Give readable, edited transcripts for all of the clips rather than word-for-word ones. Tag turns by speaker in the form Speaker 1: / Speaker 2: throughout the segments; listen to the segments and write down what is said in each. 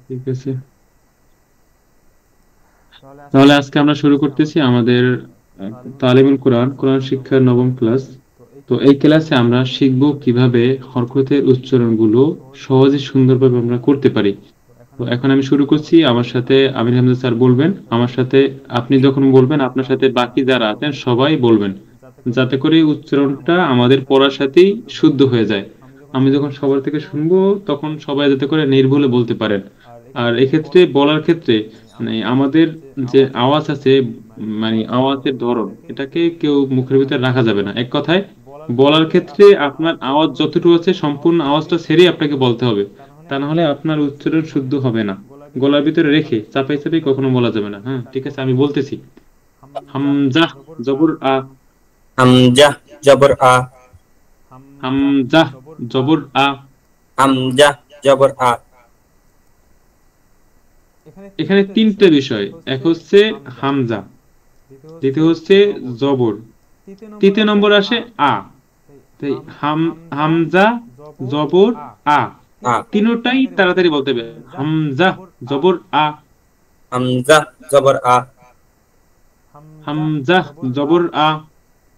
Speaker 1: ঠিক আছে, তাহলে আজকে আমরা শুরু করতেছি আমাদের তালিমুল কোরআন কোরআন শিক্ষার নবম ক্লাস। তো এই ক্লাসে আমরা শিখব কিভাবে হরকতের উচ্চারণগুলো সহজে সুন্দরভাবে আমরা করতে পারি। তো এখন আমি শুরু করছি, আমার সাথে আমির হামজা স্যার বলবেন, আমার সাথে আপনি যখন বলবেন আপনার সাথে বাকি যারা আছেন সবাই বলবেন, যাতে করে উচ্চারণটা আমাদের পড়ার সাথেই শুদ্ধ হয়ে যায়। আমি যখন সবার থেকে শুনবো তখন সবাই যাতে করে নির্ভুলে বলতে পারেন। আর এক্ষেত্রে বলার ক্ষেত্রে মানে আমাদের যে আওয়াজ আছে, মানে আওয়াজের ধরন, এটাকে কেউ মুখের ভিতরে রাখা যাবে না। এক কথায় বলার ক্ষেত্রে আপনার আওয়াজ যতটুকু আছে সম্পূর্ণ আওয়াজটা ছেড়েই আপনাকে বলতে হবে, তা না হলে আপনার উচ্চারণ শুদ্ধ হবে না। গলার ভিতরে রেখে চাপাই চাপাই কখনো বলা যাবে না। হ্যাঁ, ঠিক আছে, আমি বলতেছি। হামজা জবর আ।
Speaker 2: হামজা জবর আ।
Speaker 1: হামজা জবর আ।
Speaker 2: হামজা জবর আ।
Speaker 1: এখানে তিনটে বিষয়, এক হচ্ছে হামজা, দ্বিতীয় হচ্ছে জবর, তৃতীয় নম্বর আসে আ। তাই হামজা জবর আ,
Speaker 2: আ।
Speaker 1: তিনোটাই তাড়াতাড়ি বলতে হবে। হামজা জবর আ।
Speaker 2: হামজা জবর আ।
Speaker 1: হামজা জবর আ।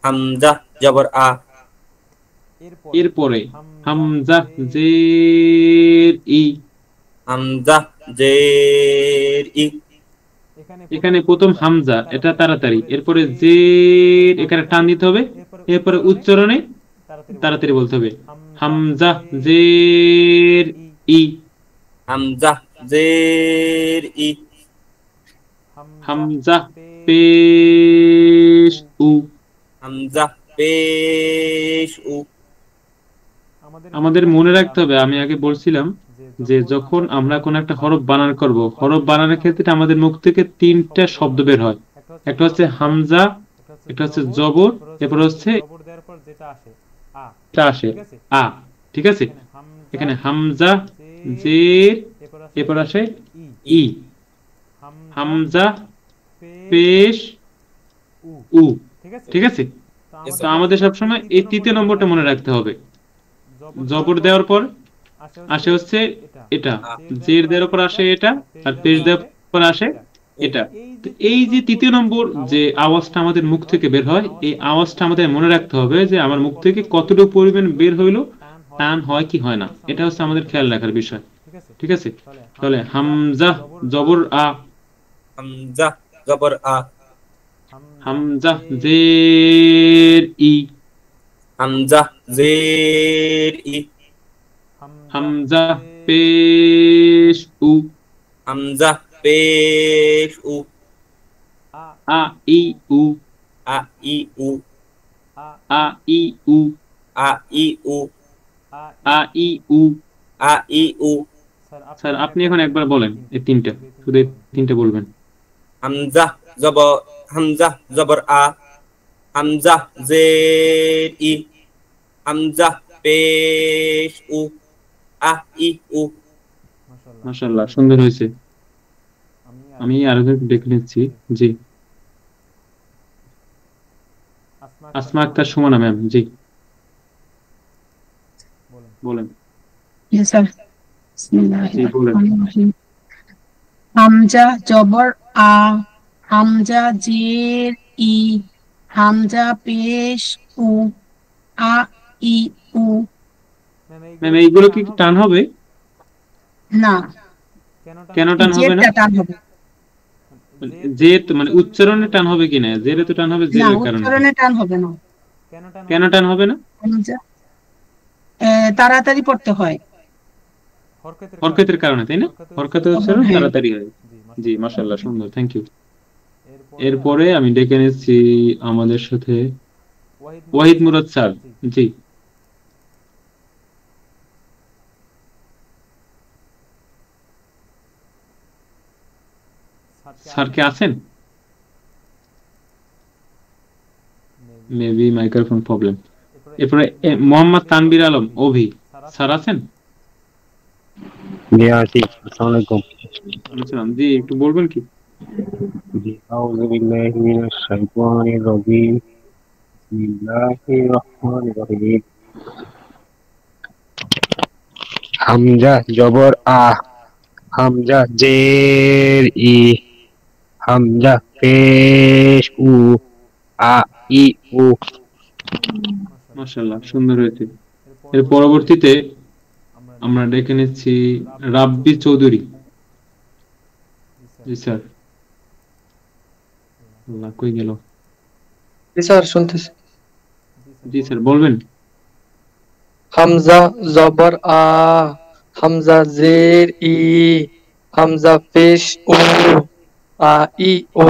Speaker 2: হামজা জবর আ।
Speaker 1: এরপরে হামজা জের ই।
Speaker 2: হামজা জের ই।
Speaker 1: এখানে প্রথম হামজা, এটা তাড়াতাড়ি, এরপরে জের এখানে টান দিতে হবে, এরপরে উচ্চারণে তাড়াতাড়ি বলতে হবে। হামজা জের ই।
Speaker 2: হামজা জের ই।
Speaker 1: হামজা পেশ উ।
Speaker 2: হামজা পেশ উ।
Speaker 1: আমাদের মনে রাখতে হবে, আমি আগে বলছিলাম যে যখন আমরা কোন একটা হরফ বানান করব, হরফ বানানোর ক্ষেত্রে আমাদের মুখ থেকে তিনটা শব্দ বের হয়। একটা হচ্ছে হামজা, একটা হচ্ছে জবর, এরপর হচ্ছে টা আসে আ। ঠিক আছে, এখানে হামজা জের, এরপর আসে
Speaker 2: ই।
Speaker 1: ই। হামজা পেশ উ। ঠিক আছে, তো আমাদের সবসময় এই তৃতীয় নম্বরটা মনে রাখতে হবে। জবর দেওয়ার পর আসে হচ্ছে এটা,
Speaker 2: আ।
Speaker 1: জের দেওয়ার পর আসে এটা, আর পেশ
Speaker 2: ই।
Speaker 1: দেওয়ার পর আসে
Speaker 2: উ।
Speaker 1: এটা। তো এই যে তৃতীয় নম্বর যে আওয়াজটা আমাদের মুখ থেকে বের হয়, এই আওয়াজটা আমাদের মনে রাখতে হবে যে আমার মুখ থেকে কতটুকু পরিমাণ বের হইলো, টান হয় কি হয় না, এটা হচ্ছে আমাদের খেয়াল রাখার বিষয়। ঠিক আছে, তাহলে হামজা জবর আ।
Speaker 2: হামজা জবর আ।
Speaker 1: হামজা জের ই।
Speaker 2: হামজা জের ই।
Speaker 1: হামজা পেশ উ।
Speaker 2: হামজা পেশ উ।
Speaker 1: আ ই উ।
Speaker 2: আ ই উ।
Speaker 1: আ ই উ।
Speaker 2: আ ই উ।
Speaker 1: আ ই উ।
Speaker 2: আ ই উ।
Speaker 1: স্যার আপনি এখন একবার বলেন এই তিনটা, শুধু এই তিনটা বলবেন।
Speaker 2: হামজা জব হামজা জবর আ। হামজা জের ই। হামজা পেশ উ। আ ই উ।
Speaker 1: মাশাআল্লাহ, সুন্দর হয়েছে। আমি আরো একটু দেখে নিচ্ছি। জি, আসমা আক্তার সুমনা ম্যাম, জি বলেন।
Speaker 3: জি স্যার।
Speaker 1: জি
Speaker 3: বিসমিল্লাহির
Speaker 1: বলেন।
Speaker 3: রহমানির রহিম। হামজা জবর আ। হামজা জের ই। হামজা পেশ উ। আ ই উ।
Speaker 1: ম্যাম এইগুলো কি টান হবে?
Speaker 3: না,
Speaker 1: কেন টান হবে না?
Speaker 3: জেরটা টান হবে।
Speaker 1: যে মানে উচ্চারণে টান হবে কিনা, জেরে তো টান হবে
Speaker 3: না,
Speaker 1: জেরের কারণে।
Speaker 3: উচ্চারণে টান হবে না।
Speaker 1: কেন টান হবে না?
Speaker 3: হামজা তাড়াতাড়ি পড়তে হয়।
Speaker 1: হরকতের কারণে, তাই না? হরকতের উচ্চারণ
Speaker 3: হ্যাঁ।
Speaker 1: তাড়াতাড়ি হয়। জি মাশাআল্লাহ, সুন্দর, থ্যাংক ইউ। এরপরে আমি ডেকে নিচ্ছি আমাদের সাথে ওয়াহিদ মুরাদ স্যার। জি স্যার কে আছেন? Maybe microphone problem. এরপরে মোহাম্মদ তানবীর আলম অভি, স্যার আছেন?
Speaker 4: জি আছি। আসসালামু আলাইকুম।
Speaker 1: বলেছিলাম, জি একটু বলবেন কি?
Speaker 4: জি আউযু বিল্লাহি মিনাশ শাইতানির রাজীম। বিসমিল্লাহির রহমানির রহিম। হামজা জবর আ। হামজা জের ই, হামজা পেশ উ, আ ই উ।
Speaker 1: মাশাআল্লাহ, সুন্দর হয়েছে। এর পরবর্তীতে আমরা ডেকে নিচ্ছি রাব্বি চৌধুরী। জি স্যার। আল্লাহ, কই গেল?
Speaker 5: জি স্যার, শুনতেছি।
Speaker 1: জি স্যার, বলবেন।
Speaker 5: হামজা জবর আ, হামজা জের ই, হামজা পেশ উ, আ ই ও।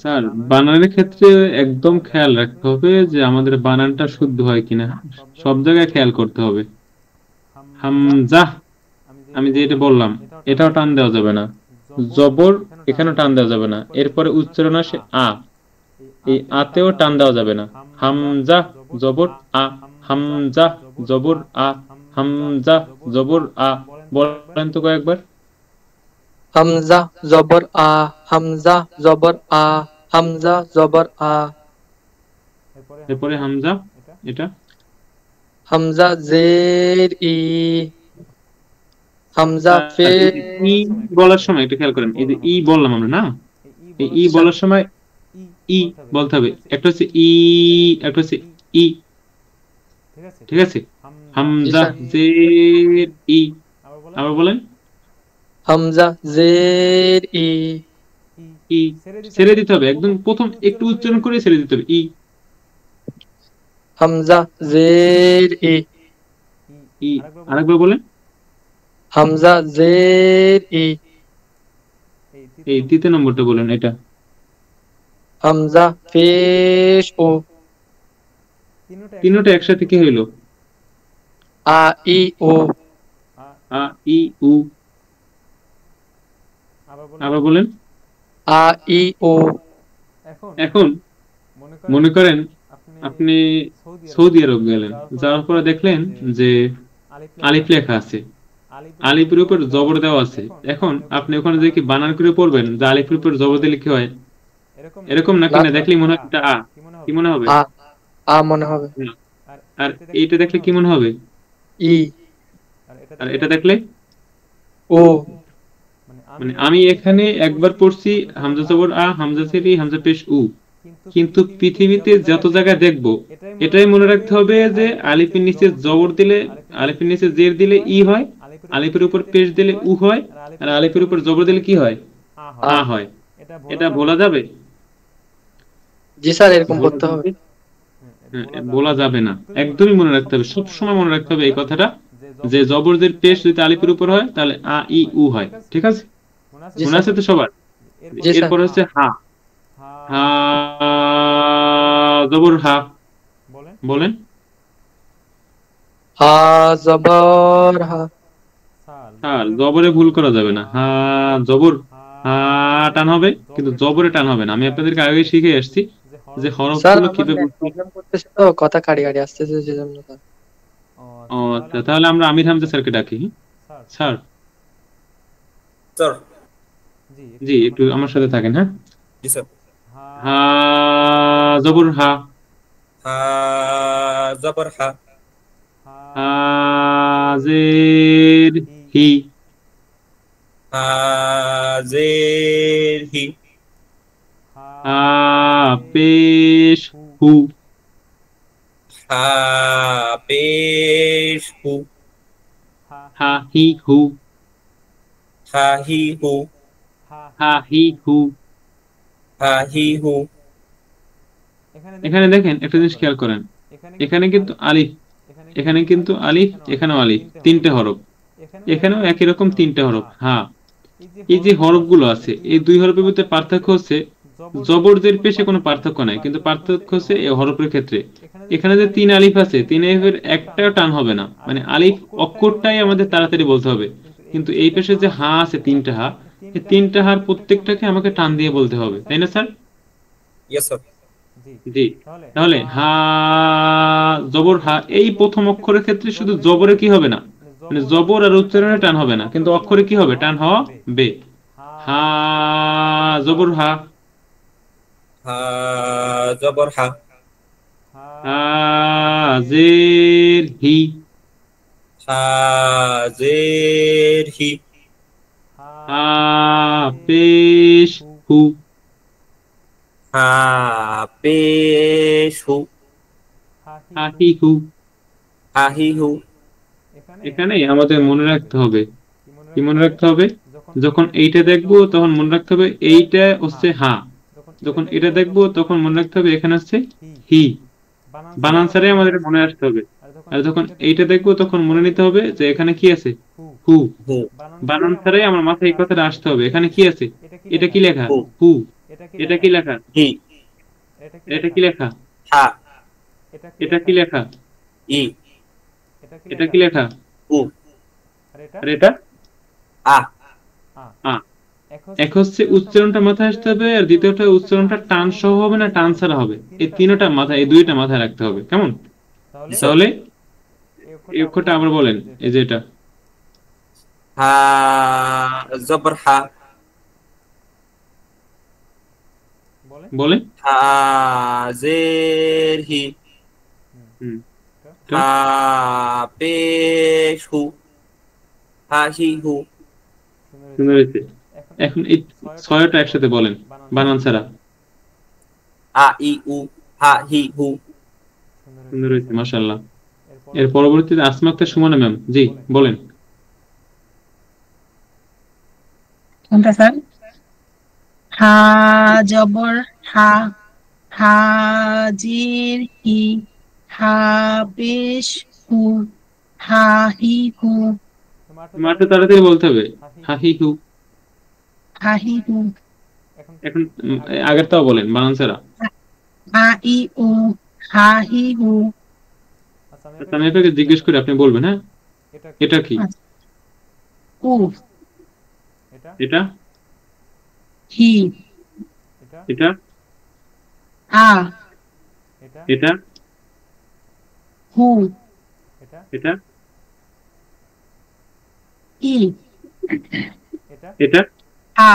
Speaker 1: স্যার, বানানের ক্ষেত্রে একদম খেয়াল রাখতে হবে যে আমাদের বানানটা শুদ্ধ হয় কিনা, সব জায়গায় খেয়াল করতে হবে। হামজা, আমি যে এটা বললাম, এটাও টান দেওয়া যাবে না। জবর, এখানেও টান দেওয়া যাবে না। এরপরে উচ্চারণ আসে আ, এই আতেও টান দেওয়া যাবে না। হামজা জবর আ, হামজা জবর আ, হামজা জবর আ। বলেন তো কয়েকবার।
Speaker 5: হামজা জবর আ, হামজা জবর আ, হামজা জবর আ।
Speaker 1: এরপরে হামজা, এটা
Speaker 5: হামজা জের ই, হামজা
Speaker 1: আর এই যে ই
Speaker 5: পেশ।
Speaker 1: বলার সময় একটু খেয়াল করেন, এই যে ই বললাম আমরা না, এই ই বলার সময় ই বলতে হবে। একটা হচ্ছে ই, একটা হচ্ছে ই। ঠিক আছে?
Speaker 5: জি
Speaker 1: হামজা
Speaker 5: স্যার।
Speaker 1: জের ই। আবার বলেন।
Speaker 5: হামজা জের ই,
Speaker 1: ই ছেড়ে দিতে হবে, একদম প্রথম একটু উচ্চারণ করে ছেড়ে দিতে হবে। ই,
Speaker 5: হামজা জের ই,
Speaker 1: ই। আরেকবার বলেন।
Speaker 5: হামজা জের ই,
Speaker 1: এই তৃতীয় নম্বরটা বলেন, এটা।
Speaker 5: হামজা পেশ ও,
Speaker 1: তিনোটা একসাথে কি হইলো?
Speaker 5: আ ই ও।
Speaker 1: আ ই উ। আবার বলেন।
Speaker 5: আ ই ও।
Speaker 1: এখন মনে করেন আপনি সৌদি আরব গেলেন, যাওয়ার পরে দেখলেন যে আলিফ লেখা আছে, আলিফের উপর জবর দেওয়া আছে। এখন আপনি ওখানে যে কি বানান করে পড়বেন যে আলিফের উপর জবর দিলে কি হয়, এরকম নাকি?
Speaker 5: না,
Speaker 1: না দেখলেই মনে হয় এটা আ, কি মনে হবে?
Speaker 5: আ, আ মনে হবে।
Speaker 1: না। আর এইটা দেখলে কি মনে হবে?
Speaker 5: ই,
Speaker 1: আর এটা দেখলে,
Speaker 5: ও।
Speaker 1: মানে আমি এখানে একবার পড়ছি হামজা জবর আ, হামজা জের ই, হামজা পেশ উ, কিন্তু পৃথিবীতে যত জায়গায় দেখবো এটাই মনে রাখতে হবে যে আলিফের নিচে জবর দিলে, আলিফের নিচে জের দিলে ই হয়, আলিফের উপর পেশ দিলে উ হয়, আর আলিফের উপর জবর দিলে কি হয়?
Speaker 5: আ।
Speaker 1: আ হয়। এটা বলা যাবে?
Speaker 5: জি স্যার, এরকম
Speaker 1: বলা
Speaker 5: করতে হবে।
Speaker 1: যাবে? হ্যাঁ, বলা যাবে না, একদমই মনে রাখতে হবে, সবসময় মনে রাখতে হবে এই কথাটা, যে জবর জের পেশ যদি আলিফের উপর হয় তাহলে আ ই উ হয়। ঠিক আছে?
Speaker 5: জি
Speaker 1: মনে
Speaker 5: স্যার।
Speaker 1: আছে তো সবার?
Speaker 5: জি স্যার।
Speaker 1: এরপর হচ্ছে হা। হা জবর হা। বলেন।
Speaker 5: হা জবর হা।
Speaker 1: হ্যাঁ, জবরে ভুল করা যাবে না। হা জবর, হা টান হবে, কিন্তু জবরে টান হবে না। আমি আপনাদেরকে আগে শিখে আসছি যে
Speaker 5: স্যার,
Speaker 1: হরফগুলো
Speaker 5: আমার
Speaker 1: কিভাবে
Speaker 5: নেট প্রবলেম করতেছে তো, কথা কাটি কাটি আসতেছে, সেজন্য স্যার।
Speaker 1: ও আচ্ছা, তাহলে আমরা আমির হামজা স্যারকে ডাকি। Sir,
Speaker 2: sir.
Speaker 1: জি একটু আমার সাথে থাকেন। হ্যাঁ,
Speaker 2: জি স্যার।
Speaker 1: হা জবর হা,
Speaker 2: হা জবর হা,
Speaker 1: হা জের হি,
Speaker 2: হা জের হি,
Speaker 1: হা পেশ হু,
Speaker 2: হা পেশ হু,
Speaker 1: হা হি হু,
Speaker 2: হা হি হু,
Speaker 1: হা হি হু।
Speaker 2: হা হি হু।
Speaker 1: এখানে দেখেন একটা জিনিস খেয়াল করেন, এখানে কিন্তু আলিফ, এখানে কিন্তু আলিফ, এখানেও আলিফ, তিনটে হরফ। এখানেও একই রকম তিনটে হরফ। হ্যাঁ, এই যে হরফগুলো আছে এই দুই হরফের মধ্যে পার্থক্য হচ্ছে জবর জের পেশে কোনো পার্থক্য নাই, কিন্তু পার্থক্য হচ্ছে এই হরফের ক্ষেত্রে। এখানে যে তিন আলিফ আছে, তিন আলিফের একটাও টান হবে না, মানে আলিফ অক্ষরটাই আমাদের তাড়াতাড়ি বলতে হবে। কিন্তু এই পেশে যে হা আছে, তিনটা হা, এই তিনটা হার প্রত্যেকটাকে আমাকে টান দিয়ে বলতে হবে, তাই না স্যার?
Speaker 2: Yes sir.
Speaker 1: জি। তাহলে হা জবর হা, এই প্রথম অক্ষরের ক্ষেত্রে শুধু জবরে কি হবে না, মানে জবর আর উচ্চারণে টান হবে না, কিন্তু অক্ষরে কি হবে? টান হওয়া বে। হা জবর হা,
Speaker 2: হা জবর হা,
Speaker 1: হা জের হি,
Speaker 2: হা জের হি,
Speaker 1: হা পেশ হু
Speaker 2: হা পেশ হু
Speaker 1: হা হি হু।
Speaker 2: হা হি হু।
Speaker 1: এখানে আমাদের মনে রাখতে হবে, কি মনে রাখতে হবে, যখন এইটা দেখবো তখন মনে রাখতে হবে এইটা হচ্ছে হা, যখন এটা দেখবো তখন মনে রাখতে হবে এখানে হচ্ছে হি। বানান ছাড়াই আমাদের মনে রাখতে হবে। আর যখন এইটা দেখবো তখন মনে নিতে হবে যে এখানে কি আছে, হু।
Speaker 2: হু
Speaker 1: বানান ছাড়াই আমার মাথায় এই কথাটা আসতে হবে, এখানে কি আছে, এটা কি লেখা,
Speaker 2: হু।
Speaker 1: হু। এটা কি লেখা,
Speaker 2: হি
Speaker 1: এটা কি লেখা,
Speaker 2: হা
Speaker 1: এটা কি লেখা,
Speaker 2: ই
Speaker 1: এটা কি লেখা,
Speaker 2: উ
Speaker 1: আর এটা
Speaker 2: আ।
Speaker 1: আ। এক হচ্ছে উচ্চারণটা মাথায় আসতে হবে, আর দ্বিতীয়টা উচ্চারণটা টান সহ হবে না টান ছাড়া হবে, এই তিনটা মাথায়, এই দুইটা মাথায় রাখতে হবে। কেমন?
Speaker 2: জি স্যার।
Speaker 1: তাহলে এই অক্ষরটা আবার বলেন, এই যে এটা
Speaker 2: হা জবর হা
Speaker 1: বলে।
Speaker 2: হা জের হি
Speaker 1: হুম, এটা
Speaker 2: হা পেশ হু হা হি হু।
Speaker 1: সুন্দর হয়েছে। এখন এই ছয়টা একসাথে বলেন বানান ছাড়া।
Speaker 2: আ ই উ হা হি হু।
Speaker 1: সুন্দর হয়েছে, মাশাআল্লাহ। এর পরবর্তীতে আসমা আক্তার সুমনা ম্যাম, জি বলেন।
Speaker 3: কোনটা স্যার? হা জবর হা, হা জির হি, হা পেশ হু, হা হি হু,
Speaker 1: তোমার তো তাড়াতাড়ি বলতে হবে, হা হি হু।
Speaker 3: হা হি হু।
Speaker 1: এখন আগেরটাও বলেন বানান ছাড়া।
Speaker 3: আ ই উ হা হি হু।
Speaker 1: আচ্ছা, আমি আপনাকে জিজ্ঞেস করি, আপনি বলবেন, হ্যাঁ। এটা কি?
Speaker 3: আচ্ছা, উ
Speaker 1: এটা
Speaker 3: হি,
Speaker 1: এটা
Speaker 3: আ
Speaker 1: এটা
Speaker 3: হু,
Speaker 1: এটা
Speaker 3: ই
Speaker 1: এটা
Speaker 3: আ।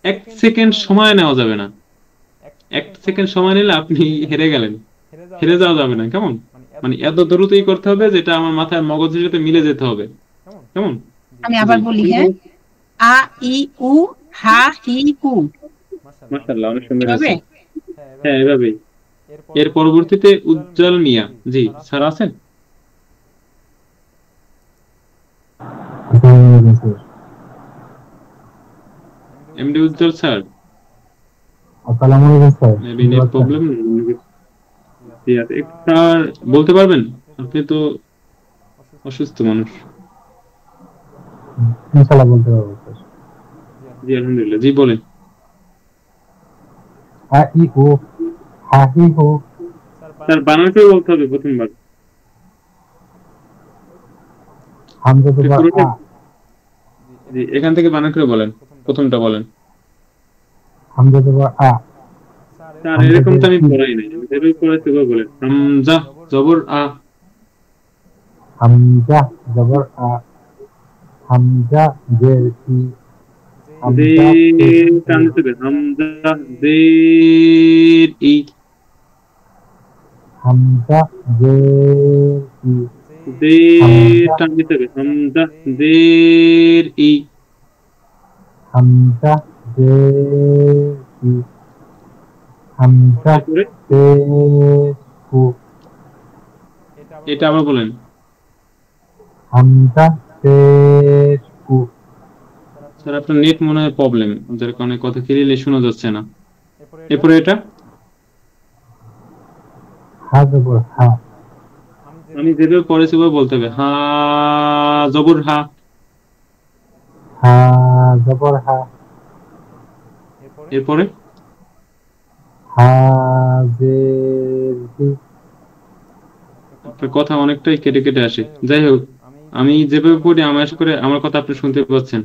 Speaker 1: এক সেকেন্ড সময় নেওয়া যাবে না। এক সেকেন্ড সময় নিলে আপনি হেরে গেলেন, হেরে যাওয়া যাবে না। কেমন? মানে এত দ্রুতই করতে হবে যেটা আমার মাথায় মগজের সাথে মিলে যেতে হবে। কেমন?
Speaker 3: আমি আবার
Speaker 1: জি।
Speaker 3: বলি, হ্যাঁ। আ ই উ হা হি হু।
Speaker 1: মাশাআল্লাহ, অনেক সুন্দর
Speaker 3: এভাবে?
Speaker 1: হয়েছে। হ্যাঁ, এভাবেই। এর পরবর্তীতে উজ্জ্বল মিয়া, জি স্যার আছেন? এমডি উজ্জ্বল স্যার,
Speaker 6: আসসালামু আলাইকুম স্যার।
Speaker 1: Maybe net problem. জি আছে, একটু স্যার বলতে পারবেন? আপনি তো অসুস্থ মানুষ।
Speaker 6: ইনশাআল্লাহ বলতে পারবো স্যার।
Speaker 1: জি আলহামদুলিল্লাহ, জি বলেন।
Speaker 6: আ ই উ হা হি হু।
Speaker 1: স্যার বানান করে বলতে হবে প্রথমবার।
Speaker 6: হামজা
Speaker 1: আপনি
Speaker 6: জবর
Speaker 1: পুরোটা,
Speaker 6: আ,
Speaker 1: জি এখান থেকে বানান করে বলেন, প্রথমটা বলেন।
Speaker 6: হামজা জবর আ,
Speaker 1: স্যার
Speaker 6: হামজা
Speaker 1: এরকম তো
Speaker 6: জের
Speaker 1: আমি
Speaker 6: ই,
Speaker 1: পড়াই নাই, যেভাবে পড়াইছি ওভাবে বলেন। হামজা জবর আ,
Speaker 6: হামজা জবর আ, হামজা জের ই,
Speaker 1: দে
Speaker 6: হামজা পেশ উ,
Speaker 1: টান দিতে হবে, হামজা দের ই,
Speaker 6: হামজা জের ই,
Speaker 1: দে
Speaker 6: হামজা
Speaker 1: টান দিতে হবে, হামজা দের ই।
Speaker 6: হামজা জের ই, হামজা
Speaker 1: এরপরে
Speaker 6: পেশ উ,
Speaker 1: এটা আবার বলেন।
Speaker 6: হামজা পেশ উ,
Speaker 1: স্যার আপনার নেট মনে হয় প্রবলেম, যার কারণে কথা ক্লিয়ারলি শোনা যাচ্ছে না। এরপরে এটা
Speaker 6: হা জবর হা,
Speaker 1: আমি যেভাবে পড়েছি ওভাবে বলতে হবে, হা জবর হা।
Speaker 6: হা জবর হা,
Speaker 1: এরপরে
Speaker 6: হা জের হি।
Speaker 1: আপনার কথা অনেকটাই কেটে কেটে আসে। যাই হোক, আমি যেভাবে পড়ি আমার আশা করে আমার কথা আপনি শুনতে পাচ্ছেন।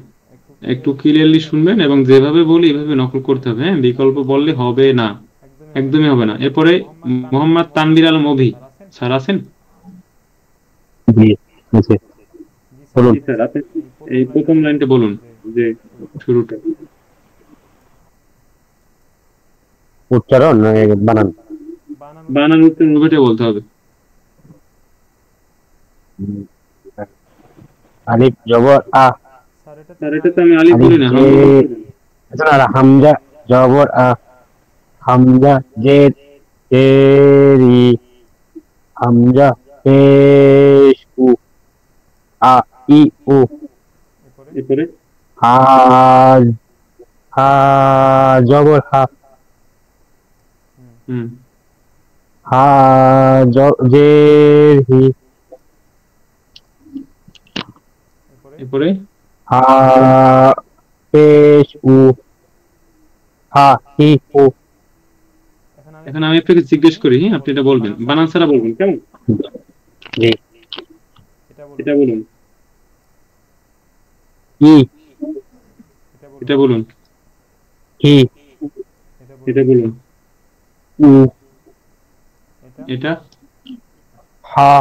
Speaker 1: একটু ক্লিয়ারলি শুনবেন এবং যেভাবে বলি এভাবে নকল করতে হবে, হ্যাঁ। বিকল্প বললে হবে না, একদমই হবে না। এরপরে মোহাম্মদ তানভীর আলম অভি, স্যার আছেন?
Speaker 4: জি আছে, বলুন।
Speaker 1: জি স্যার, আপনি এই প্রথম লাইনটা বলুন, যে শুরুটা।
Speaker 4: উচ্চারণ না বানান?
Speaker 1: বানান উচ্চারণ উভয়টা বলতে হবে।
Speaker 4: আলিফ জবর আ,
Speaker 1: স্যার এটা তো আমি আলিফ বলি না, হামজা বলছি।
Speaker 4: আচ্ছা হামজা জবর হামজা জের জেরি হামজা পেশ আ ই উ
Speaker 1: এরপরে
Speaker 4: হা হা জবর হা
Speaker 1: হুম
Speaker 4: হা জের হি
Speaker 1: এরপরে
Speaker 4: হা পেশ উ হা হি উ
Speaker 1: এখন আমি আপনাকে জিজ্ঞেস করি, হ্যাঁ আপনি এটা বলবেন, বানান ছাড়া বলবেন, কেমন?
Speaker 4: জি
Speaker 1: এটা বলুন,
Speaker 4: ই
Speaker 1: এটা বলুন,
Speaker 4: হি
Speaker 1: এটা বলুন,
Speaker 4: উ
Speaker 1: এটা,
Speaker 4: হা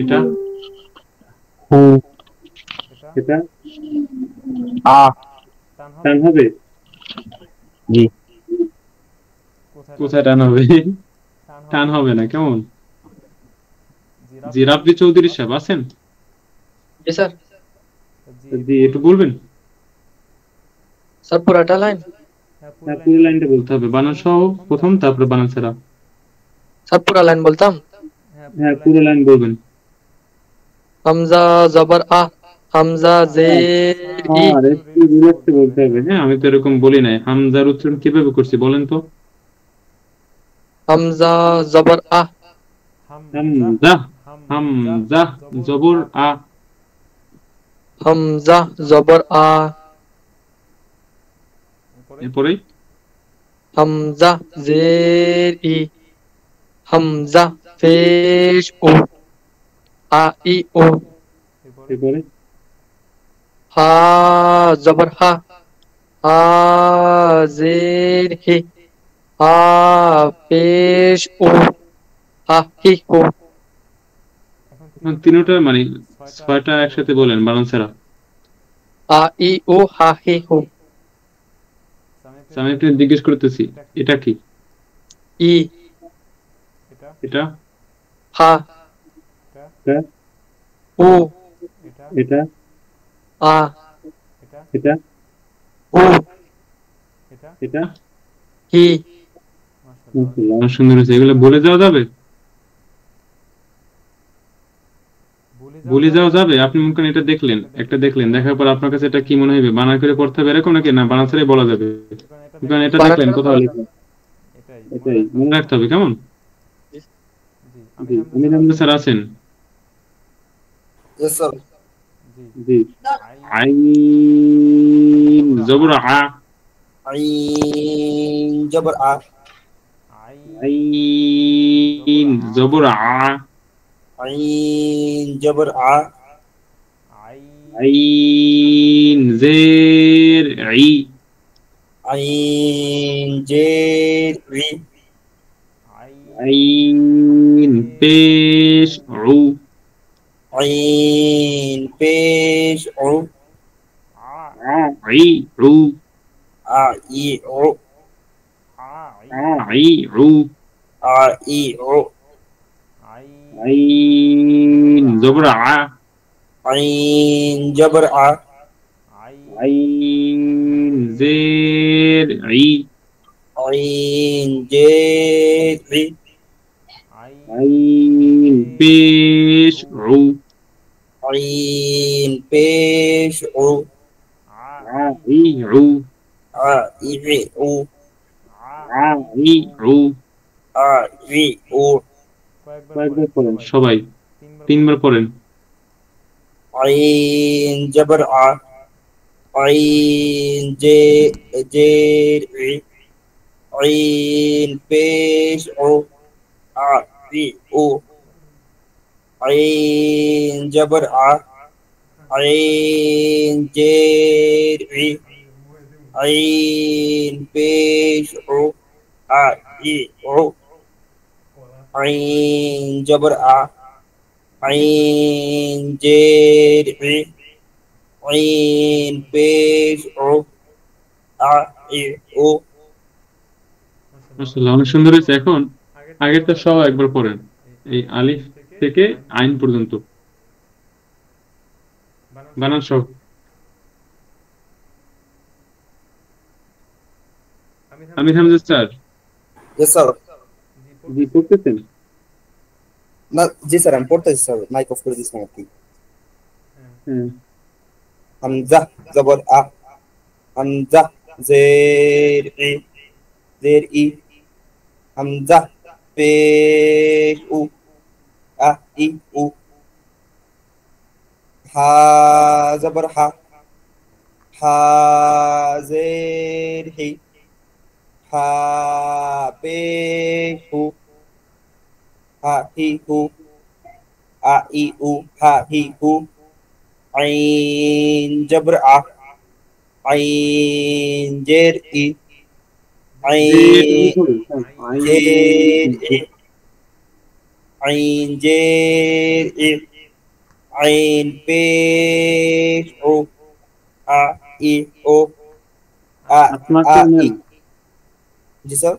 Speaker 1: এটা,
Speaker 4: হু
Speaker 1: এটা
Speaker 4: আ
Speaker 1: টান হবে?
Speaker 4: জি
Speaker 1: কোথায় টান হবে? টান হবে না, কেমন? জি রাব্বি চৌধুরী সাহেব আছেন?
Speaker 5: जी सर।
Speaker 1: জি একটু বলবেন।
Speaker 5: सर पूराटा लाइन।
Speaker 1: হ্যাঁ পুরো লাইনটা বলতে হবে, বানান সহ প্রথম, তারপরে বানান ছাড়া।
Speaker 5: सर पूरा लाइन बोलता हूँ।
Speaker 1: হ্যাঁ পুরো লাইন বলবেন।
Speaker 5: हमजा जबर आ हमजा जेर ई
Speaker 1: আর একটু রিল্যাক্সে বলতে হবে, হ্যাঁ আমি তো এরকম বলি নাই। হামজার উচ্চারণ কিভাবে করছি বলেন তো?
Speaker 5: हमजा जबर आ
Speaker 1: হামজা, হামজা জবর আ,
Speaker 5: हमजा जबर आ
Speaker 1: এরপরে
Speaker 5: हमजा जेर ई हमजा पेश ओ आ ई ओ
Speaker 1: এরপরে
Speaker 5: हा जबर हा हा जेर ही हा पेश ओ हा ही हो
Speaker 1: এখন তিনটা মানে ছয়টা একসাথে বলেন বানান ছাড়া।
Speaker 5: आ ई ओ हा ही हो
Speaker 1: আমি আপনাকে জিজ্ঞেস করতেছি এটা কি?
Speaker 5: ई
Speaker 1: এটা,
Speaker 5: हा
Speaker 1: এটা,
Speaker 5: ओ
Speaker 1: এটা,
Speaker 5: आ
Speaker 1: এটা,
Speaker 5: ओ
Speaker 1: এটা।
Speaker 5: ही
Speaker 1: মাশাআল্লাহ, অনেক সুন্দর হয়েছে। এগুলো বলে যাওয়া যাবে? বলে যাওয়া যাবে? আপনি মনে করেন এটা দেখলেন, একটা দেখলেন, দেখার পর আপনার কাছে এটা কি মনে হবে, বানান করে পড়তে হবে এরকম নাকি না বানান ছাড়াই বলা যাবে? কারণ এটা
Speaker 5: বানান
Speaker 1: দেখলেন
Speaker 5: ছাড়া
Speaker 1: কোথাও
Speaker 5: বলা
Speaker 1: লিখলেন, এটাই মনে রাখতে হবে, কেমন? জি আমির আহমেদ স্যার আছেন?
Speaker 2: Yes, sir.
Speaker 1: জি আইন জবর আ,
Speaker 2: Ain jabar a.
Speaker 1: আইন জবর আ,
Speaker 2: Ain jabar a.
Speaker 1: আইন জের ই,
Speaker 2: Ain jer ri.
Speaker 1: আইন পেশ উ,
Speaker 2: Ain pesh o.
Speaker 1: E uh,
Speaker 2: A i o.
Speaker 1: E uh,
Speaker 2: A i o.
Speaker 1: আইন জবর আ,
Speaker 2: Ain jabar a.
Speaker 1: আইন জের ই,
Speaker 2: Ain jer ri.
Speaker 1: আইন পেশ উ,
Speaker 2: Ain pesh o.
Speaker 1: E uh,
Speaker 2: A i o.
Speaker 1: E uh.
Speaker 2: A i o.
Speaker 1: কয়েকবার পড়েন সবাই, তিনবার পড়েন।
Speaker 2: Ain jabar a. Ain jer ri. Ain pesh o. A i o. Ain jabar a. Ain jer ri. Ain pesh o. A i o. Ain jabar a. Ain jer ri. Ain pesh o. A i o.
Speaker 1: মাশাআল্লাহ, অনেক সুন্দর হয়েছে। এখন আগেরটা সহ একবার পড়েন, এই আলিফ থেকে আইন পর্যন্ত বানান সহ। আমির হামজা স্যার
Speaker 2: Yes, sir.
Speaker 1: জি পড়তেছেন?
Speaker 2: না, জি স্যার, আমি পড়তেছি স্যার, মাইক অফ করে দিচ্ছিলাম আর কি।
Speaker 1: হ্যাঁ
Speaker 2: হামজা জবর আ, হামজা জের ই, জের ই, হামজা পেশ উ, আ ই উ, হা জবর হা, হা জের হি, হা পেশ হু, হা হি হু, আ ই উ, হা হি হু, আইন জবর আ, আইন জের ই, আইন জের ই, আইন জের ই, আইন পেশ উ, আ ই উ, আ আ ই। জি স্যার।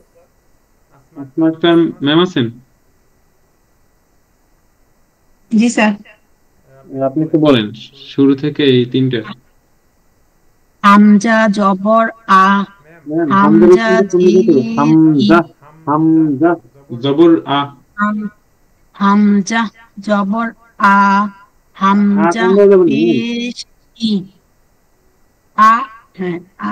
Speaker 1: আপনার একটা ম্যাম আছেন?
Speaker 3: জি স্যার।
Speaker 1: আপনি তো বলেন শুরু থেকে এই তিনটা।
Speaker 3: হামজা জবর আ,
Speaker 1: ম্যাম
Speaker 3: হামজা
Speaker 1: হামজা হামজা জবর আ,
Speaker 3: হামজা জবর আ, হামজা
Speaker 1: হামজা জবর ই,
Speaker 3: পেশ ই, আ, হ্যাঁ আ,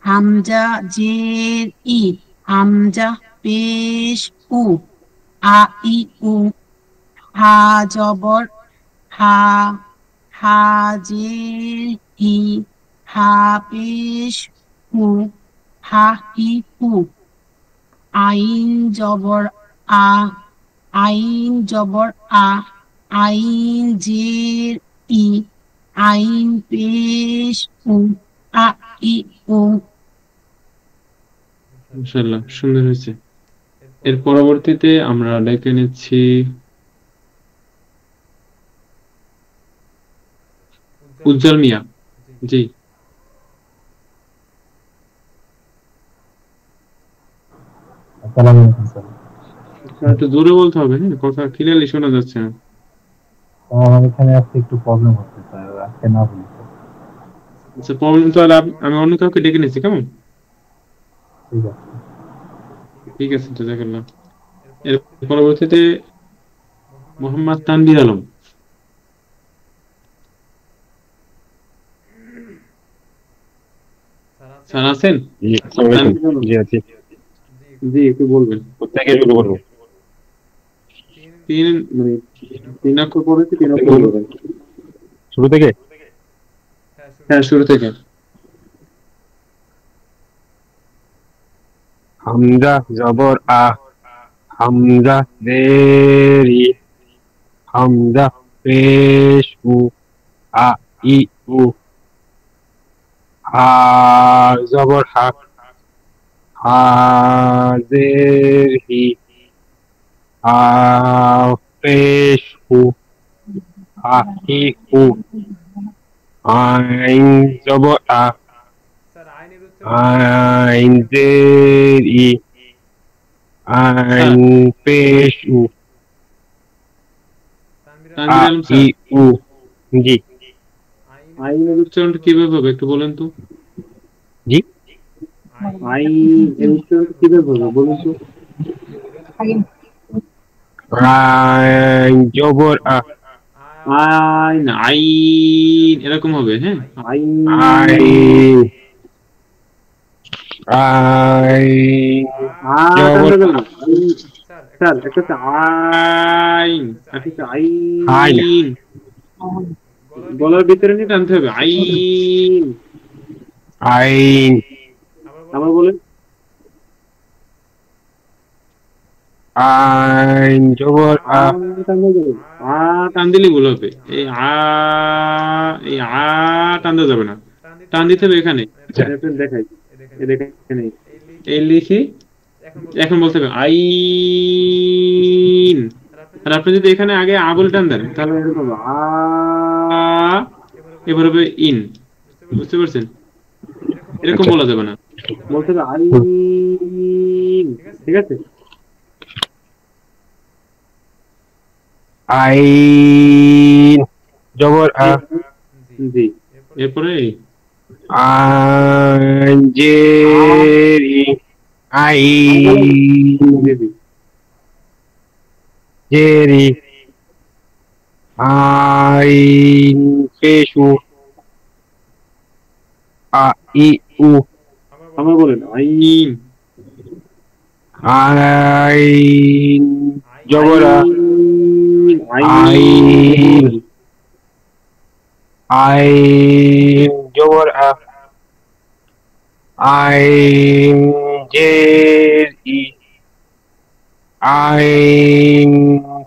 Speaker 3: হামজা জের ই, হামজা পেশ উ, আ ই উ, হা জবর হা, হা জের হি, হা পেশ হু, হা হি হু, আইন জবর আ, আইন জবর আ, আইন জের ই, আইন পেশ উ, আ ই উ।
Speaker 1: মাশাআল্লাহ সুন্দর হয়েছে। এর পরবর্তীতে আমরা ডেকে নিচ্ছি উজ্জ্বল মিয়া। জি
Speaker 6: আসসালামু আলাইকুম স্যার।
Speaker 1: স্যার, একটু জোরে বলতে হবে, হ্যাঁ কথা ক্লিয়ারলি শোনা যাচ্ছে না।
Speaker 6: আমার এখানে আজকে একটু প্রবলেম হচ্ছে স্যার, আজকে না বলি স্যার।
Speaker 1: আচ্ছা প্রবলেম তো, আর আমি অন্য কাউকে ডেকে নিচ্ছি, কেমন?
Speaker 6: ঠিক আছে।
Speaker 1: ঠিক আছে, জাযাকাল্লাহ। এর পরবর্তীতে মোহাম্মদ তানভীর আলম। স্যার আছেন?
Speaker 4: জি আসসালামু আলাইকুম।
Speaker 1: তানভীর আলম,
Speaker 4: জি আছি।
Speaker 1: জি একটু বলবেন।
Speaker 4: কোথেকে শুরু করবো?
Speaker 1: তিন মানে 3 অক্ষর পরে কি 3
Speaker 4: কোথেকে
Speaker 1: অক্ষর
Speaker 4: শুরু?
Speaker 1: বলবেন?
Speaker 4: শুরু থেকে?
Speaker 1: হ্যাঁ শুরু থেকে।
Speaker 4: হামজা জবর আ, হামজা দেরি, হামজা পেশ উ, আ ই উ, হা জবর হা, হা জের হি, হা পেশ হু, হা হি হু, আইন জবর আ, আইন জের ই,
Speaker 1: স্যার
Speaker 4: আইন পেশ উ, আ
Speaker 1: তানভীর আলম
Speaker 4: ই
Speaker 1: স্যার,
Speaker 4: উ। জি
Speaker 1: আইনের উচ্চারণটা কিভাবে হবে একটু বলেন তো?
Speaker 4: জি।
Speaker 1: আইন এর উচ্চারণটা কিভাবে হবে বলুন তো?
Speaker 4: আইন জবর আ,
Speaker 1: আইন আইন এরকম হবে, হ্যাঁ আইন।
Speaker 4: আইন, আইন জবর
Speaker 1: টানতে যাবে না। স্যার একটা হচ্ছে আইন, একটা হচ্ছে
Speaker 4: আইন,
Speaker 1: আইন, গলার ভিতরে নিয়ে টানতে হবে আইন।
Speaker 4: আইন,
Speaker 1: আবার বলেন।
Speaker 4: আইন জবর আ,
Speaker 1: টানতে যাবে, টান দিলে ভুল হবে। এই টানতে যাবে না, টান দিতে হবে এখানে। দেখাই, এই দেখেন এই লিখি, এখন বলতে হবে আইন। আর আপনি যদি এখানে আগে আ বলে টান দেন তাহলে এরকম হবে আ, এবার হবে ইন। বুঝতে পারছেন? এরকম
Speaker 4: আচ্ছা।
Speaker 1: বলা যাবে না, বলতে হবে আইন। ঠিক আছে?
Speaker 4: আইন জবর আ,
Speaker 1: জি এরপরে
Speaker 4: আইন জেরি, আইন জেরি আইন পেশু আ ই উ
Speaker 1: আমার বলেন আইন
Speaker 4: আইন জবরা আইন আইন জবর আ আইন জের ই আইন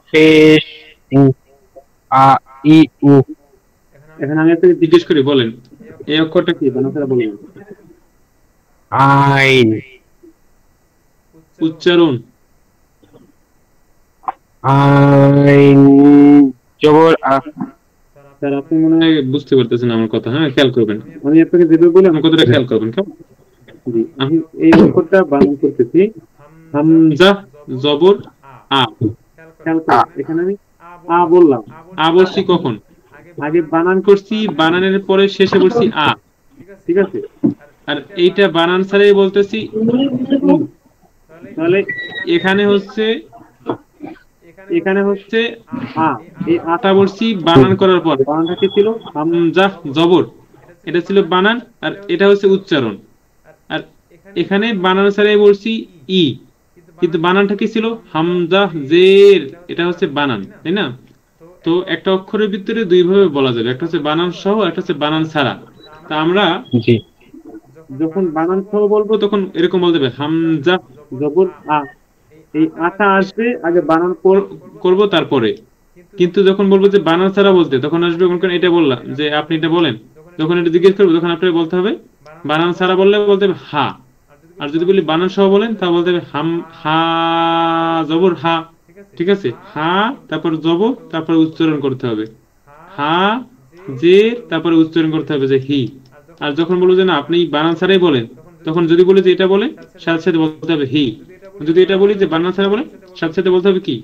Speaker 4: পেশ উ আ ই উ
Speaker 1: এখন আমি আপনাকে জিজ্ঞেস করি বলেন এই অক্ষরটা কি বানানটা বলেন
Speaker 4: আইন
Speaker 1: উচ্চারণ
Speaker 4: আইন জবর আ
Speaker 1: স্যার আপনি মনে হয় বুঝতে পারতেছেন আমার কথা হ্যাঁ খেয়াল করবেন আমি আপনাকে যেভাবে বলি আমার কথাটা খেয়াল করবেন কেমন জি আমি এই অক্ষরটা বানান করতেছি হামজা জবর আ খেয়াল করুন এখানে আমি আ বললাম আ বলছি কখন আগে বানান করছি বানানের পরে শেষে বলছি আ ঠিক আছে আর এইটা বানান ছাড়াই বলতেছি তাহলে এখানে হচ্ছে আ এই আটা বলছি বানান করার পর বানানটা কি ছিল হামজা জবর এটা ছিল বানান আর এটা হচ্ছে উচ্চারণ আর এখানে বানান ছাড়াই বলছি ই কিন্তু বানানটা কি ছিল হামজা জের এটা হচ্ছে বানান তাই না তো একটা অক্ষরের ভিতরে দুই ভাবে বলা যাবে একটা হচ্ছে বানান সহ একটা হচ্ছে বানান ছাড়া তা আমরা
Speaker 4: জি
Speaker 1: যখন বানান সহ বলবো তখন এরকম বলতে হবে হামজা জবর আ এই আটা আসবে আগে বানান করব তারপরে কিন্তু যখন বলবো যে বানান ছাড়া বলতে তখন আসবে কোন এটা বললাম যে আপনি এটা বলেন যখন এটা জিজ্ঞেস করবো তখন আপনাকে বলতে হবে বানান ছাড়া বললে বলতে হবে হা আর যদি বলি বানান সহ বলেন তা বলতে হবে হাম হা জবর হা ঠিক আছে হা তারপর জবর তারপর উচ্চারণ করতে হবে হা যে তারপরে উচ্চারণ করতে হবে যে হি আর যখন বলবো যে না আপনি বানান ছাড়াই বলেন তখন যদি বলি যে এটা বলে সাথে সাথে বলতে হবে হি যদি এটা বলি যে বানান ছাড়া বলে সাথে সাথে বলতে হবে কি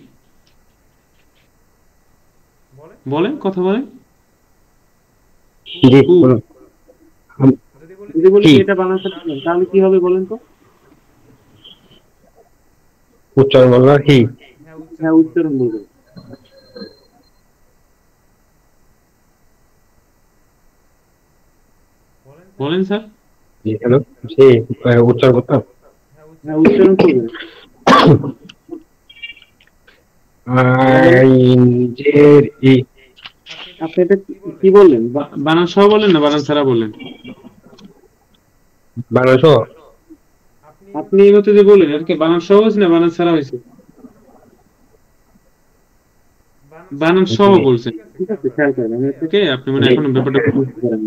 Speaker 1: বলেন কথা বলেন
Speaker 4: জি বলুন
Speaker 1: যদি বলি এটা বানান ছাড়া বলেন তাহলে কি হবে বলেন তো
Speaker 4: উচ্চারণ বললো হি
Speaker 1: হ্যাঁ উচ্চারণ বলবেন বলেন স্যার
Speaker 4: জি হ্যালো জি উচ্চারণ করতাম
Speaker 1: হ্যাঁ উচ্চারণ করবেন
Speaker 4: আইন জের ই
Speaker 1: আপনি এটা কি বললেন বানান সহ বললেন না বানান ছাড়া বললেন
Speaker 4: বানান
Speaker 1: আপনি এই মতো যে বললেন আর কি বানান সহ হয়েছে না বানান ছাড়া হয়েছে বানান সহ বলছেন ঠিক আছে খেয়াল করেন আমি থেকে আপনি মানে এখন ব্যাপারটা বুঝতে পারেন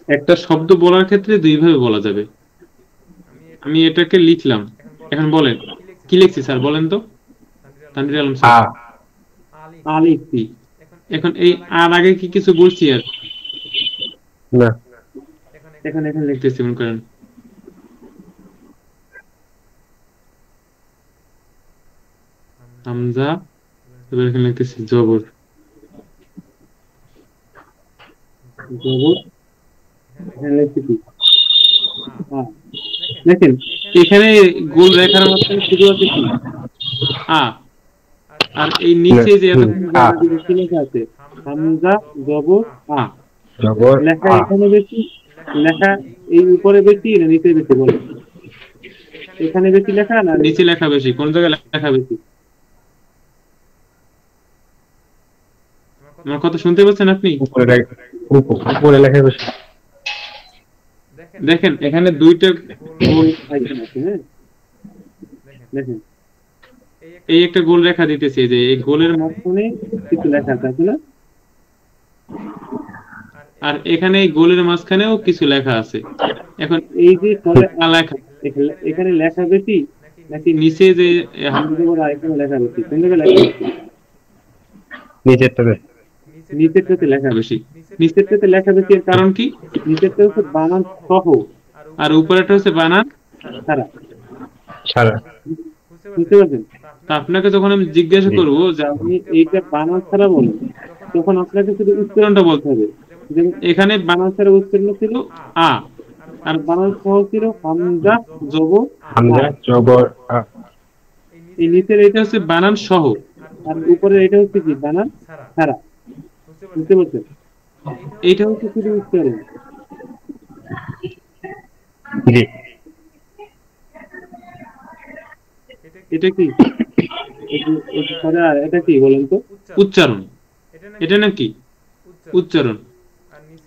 Speaker 1: একটা শব্দ বলার ক্ষেত্রে দুই ভাবে বলা যাবে আমি এটাকে লিখলাম এখন বলেন কি লিখছি স্যার বলেন তো তানভীর আলম স্যার আ লিখছি এখন এই আর আগে কি কিছু বলছি আর
Speaker 4: না
Speaker 1: এখানে লিখতেছি মনে করেন হামজা এবার এখানে লিখতেছি জবর এখানে লিখতেছি দেখেন এখানে গোল রেখার মাঝখানে শুধু আছে কি আ আর এই নিচে যে লেখা আছে হামজা জবর আ
Speaker 4: জবর
Speaker 1: লেখা এখানে বেশি লেখা এই উপরে বেশি না নিচে বেশি বলে এখানে বেশি লেখা না নিচে লেখা বেশি কোন জায়গায় লেখা বেশি আমার কথা শুনতে পাচ্ছেন আপনি
Speaker 4: উপরে লেখা বেশি
Speaker 1: দেখেন এখানে দুইটা গোল আইকন আছে হ্যাঁ দেখেন এই একটা গোল রেখা দিতেছি যে এই গোলের মাঝখানে কিছু লেখা আছে না আর এখানে এই গোলের মাঝখানেও কিছু লেখা আছে এখন এই যে তলে লেখা এখানে লেখা বেশি নাকি নিচে যে হামজা বড় এখানে লেখা বেশি কোন জায়গায় লেখা বেশি নিচেরটাতে লেখা বেশি নিচেরটাতে লেখা বেশি এর কারণ কি নিচেরটা হচ্ছে বানান সহ আর উপরেরটা হচ্ছে বানান ছাড়া বুঝতে পারছেন তা আপনাকে যখন আমি জিজ্ঞাসা করবো যে আপনি এইটা বানান ছাড়া বলেন তখন আপনাকে শুধু উচ্চারণটা বলতে হবে যেমন এখানে বানান ছাড়া উচ্চারণ ছিল আ আর বানান সহজ ছিল হামজা জবর
Speaker 4: হামজা জবর আ
Speaker 1: এই নিচের এটা হচ্ছে বানান সহ আর উপরের এটা হচ্ছে কি বানান ছাড়া বুঝতে পারছেন এইটা হচ্ছে শুধু উচ্চারণ
Speaker 4: জি
Speaker 1: এটা কি এটা কি বলেন তো উচ্চারণ এটা নাকি উচ্চারণ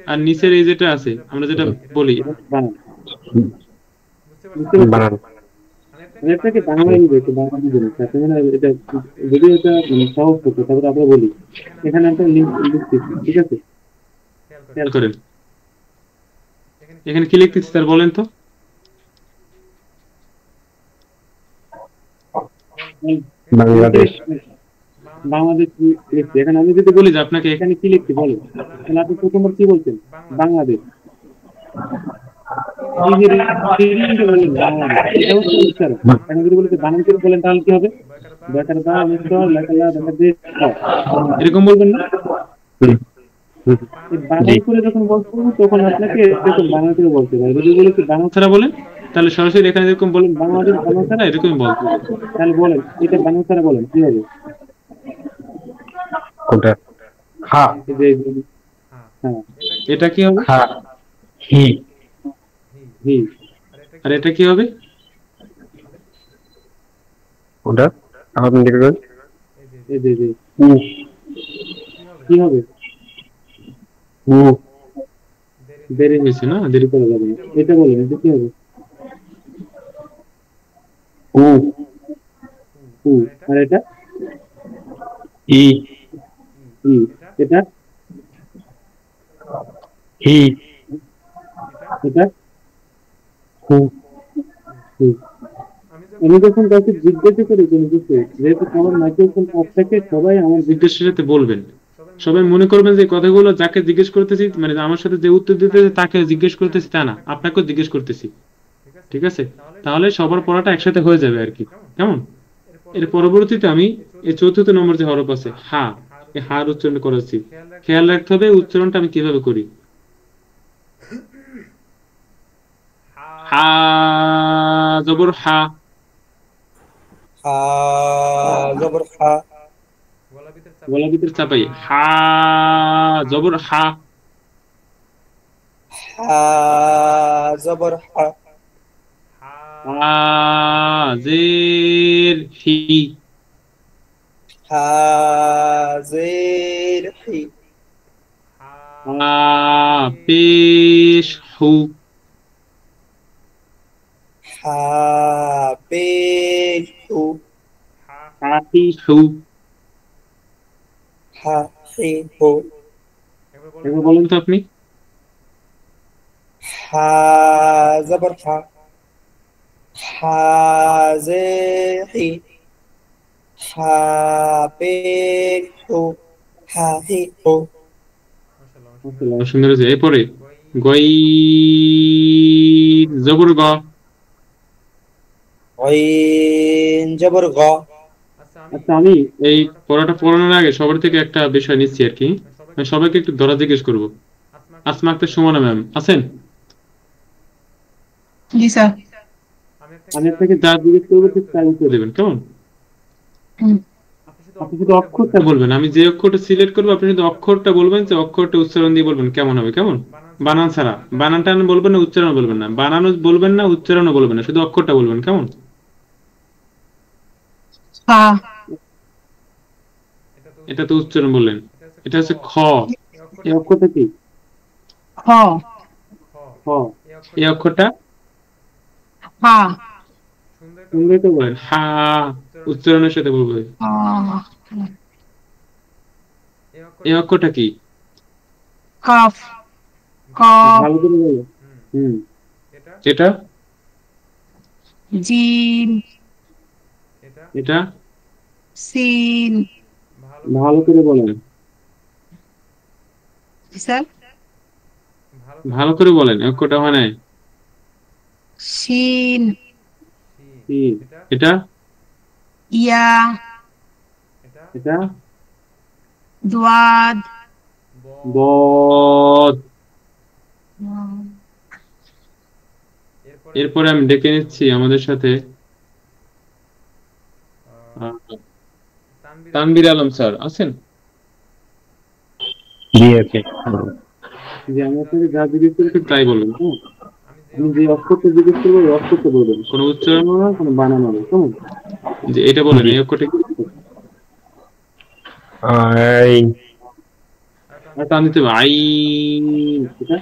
Speaker 1: আর নিচের এই যেটা আছে আমরা যেটা বলি এটা বানান বুঝতে পারছেন
Speaker 4: বানান
Speaker 1: আমি আপনাকে বাংলায় বলছি বাংলায় বলি তাতে মানে এটা যদি এটা সহজ করতে তারপরে আমরা বলি এখানে একটা লিঙ্ক লিখছি ঠিক আছে খেয়াল করেন এখানে কি লিখতেছি স্যার বলেন তো
Speaker 4: বাংলাদেশ
Speaker 1: বাংলাদেশ লিখছি এখানে আমি যদি বলি যে আপনাকে এখানে কি লিখছি বলেন তাহলে আপনি প্রথমবার কি বলছেন বাংলাদেশ এই যে reading টা বললেন বাংলাদেশ এটা হচ্ছে উচ্চারণ এখন যদি বলি যে বানান করে বলেন তাহলে কি হবে বেকার বা মিস্টার লেখালা দেখা দিয়ে এরকম বলবেন না
Speaker 4: হুম, হুম,
Speaker 1: এই বানান করে যখন বলছেন তখন আপনাকে এরকম বানান করে বলতে হবে যদি বলি যে বানান ছাড়া বলেন তাহলে সরাসরি এখানে যেরকম বলেন বাংলাদেশ বানান ছাড়া এরকমই বলতে হবে। তাহলে বলেন এটা বানান ছাড়া বলেন কি হবে
Speaker 4: কোনটা হা
Speaker 1: এই যে হ্যাঁ এটা কি হবে
Speaker 4: হা হি
Speaker 1: হি আর এটা কি হবে
Speaker 4: কোনটা আপনি দেখবেন
Speaker 1: এই যে
Speaker 4: উ
Speaker 1: কি হবে
Speaker 4: উ
Speaker 1: দেরি হয়েছে না দেরি করা যাবে না এটা বলেন এটা কি হবে
Speaker 4: উ
Speaker 1: উ আর এটা
Speaker 4: ই
Speaker 1: ই এটা
Speaker 4: হি
Speaker 1: এটা
Speaker 4: হু
Speaker 1: হি। আমি যখন কাউকে জিজ্ঞাসা করি কোনো কিছু যেহেতু আমার মাইক্রোফোন অফ থাকে সবাই আমার জিজ্ঞাসার সাথে বলবেন সবাই মনে করবেন যে কথাগুলো যাকে জিজ্ঞেস করতেছি মানে আমার সাথে যে উত্তর দিতেছে তাকে জিজ্ঞেস করতেছি তা না আপনাকেও জিজ্ঞেস করতেছি ঠিক আছে তাহলে সবার পড়াটা একসাথে হয়ে যাবে আর কি কেমন এর পরবর্তীতে আমি এই চতুর্থ নম্বর যে হরফ আছে হা এই হার উচ্চারণ করাচ্ছি খেয়াল রাখতে হবে উচ্চারণটা আমি কিভাবে করি হা জবর হা
Speaker 2: হা জবর হা
Speaker 1: গলা ভিতরে চাপাই হা জবর হা
Speaker 2: হা জবর হা
Speaker 1: হা জের হি
Speaker 2: হা জের হি
Speaker 1: হা পেশ হু
Speaker 2: হা পেশ হু
Speaker 1: হা হি হু
Speaker 2: হা হি হু
Speaker 1: এবার বলেন তো আপনি
Speaker 2: হা জবর হা হা জের হি হা পেশ হু হা হি হু
Speaker 1: মাশাআল্লাহ, সুন্দর হয়েছে এরপরে গই জবর গ
Speaker 2: গইন জবর গ
Speaker 1: আচ্ছা আমি এই পড়াটা পড়ানোর আগে সবার থেকে একটা বিষয় নিচ্ছি আর কি আমি সবাইকে একটু ধরা জিজ্ঞেস করবো আসমা আক্তার সুমনা ম্যাম আছেন
Speaker 3: জি স্যার
Speaker 1: আমি আপনাকে যা জিজ্ঞেস করবো ঠিক তাই উত্তর দেবেন কেমন
Speaker 3: হুম।
Speaker 1: আপনি শুধু অক্ষরটা বলবেন আমি যে অক্ষরটা সিলেক্ট করবো আপনি শুধু অক্ষরটা বলবেন যে অক্ষরটা উচ্চারণ দিয়ে বলবেন কেমন হবে কেমন বানান ছাড়া বানানটা বলবেন না উচ্চারণ বলবেন না বানানও বলবেন না উচ্চারণও বলবেন না শুধু অক্ষরটা বলবেন কেমন
Speaker 3: হা
Speaker 1: এটা তো উচ্চারণ বললেন এটা হচ্ছে খ এই অক্ষরটা কি
Speaker 3: খ
Speaker 1: খ এই অক্ষরটা
Speaker 3: হা
Speaker 1: সুন্দর তো বলেন হা উচ্চারণের সাথে বলবেন
Speaker 3: আ,
Speaker 1: এই অক্ষরটা কি
Speaker 3: কাফ ক
Speaker 1: ভালো করে বলো হুম এটা
Speaker 3: জিম
Speaker 1: এটা
Speaker 3: সিন
Speaker 1: ভালো করে বলেন
Speaker 3: জি স্যার
Speaker 1: ভালো করে বলেন এই অক্ষরটা হয় নাই
Speaker 3: শিন
Speaker 1: কি এটা
Speaker 3: ইয়া
Speaker 1: এটা
Speaker 3: দুয়াদ
Speaker 1: বদ এরপরে আমি ডেকে নিচ্ছি আমাদের সাথে আহ, তানভীর আলম স্যার আছেন?
Speaker 4: জি আছে।
Speaker 1: যে আমি আপনাকে যা জিজ্ঞেস করি একটু ট্রাই বলবেন, হ্যাঁ? আমি যে অক্ষরটা জিজ্ঞেস করবো ওই অক্ষরটা বলবেন, কোনো উচ্চারণ না, কোনো বানানো না, কেমন? যে এটা বলেন,
Speaker 4: জি।
Speaker 1: এই অক্ষরটা কি?
Speaker 4: আই
Speaker 1: আর টান দিতে হবে আইন, এটা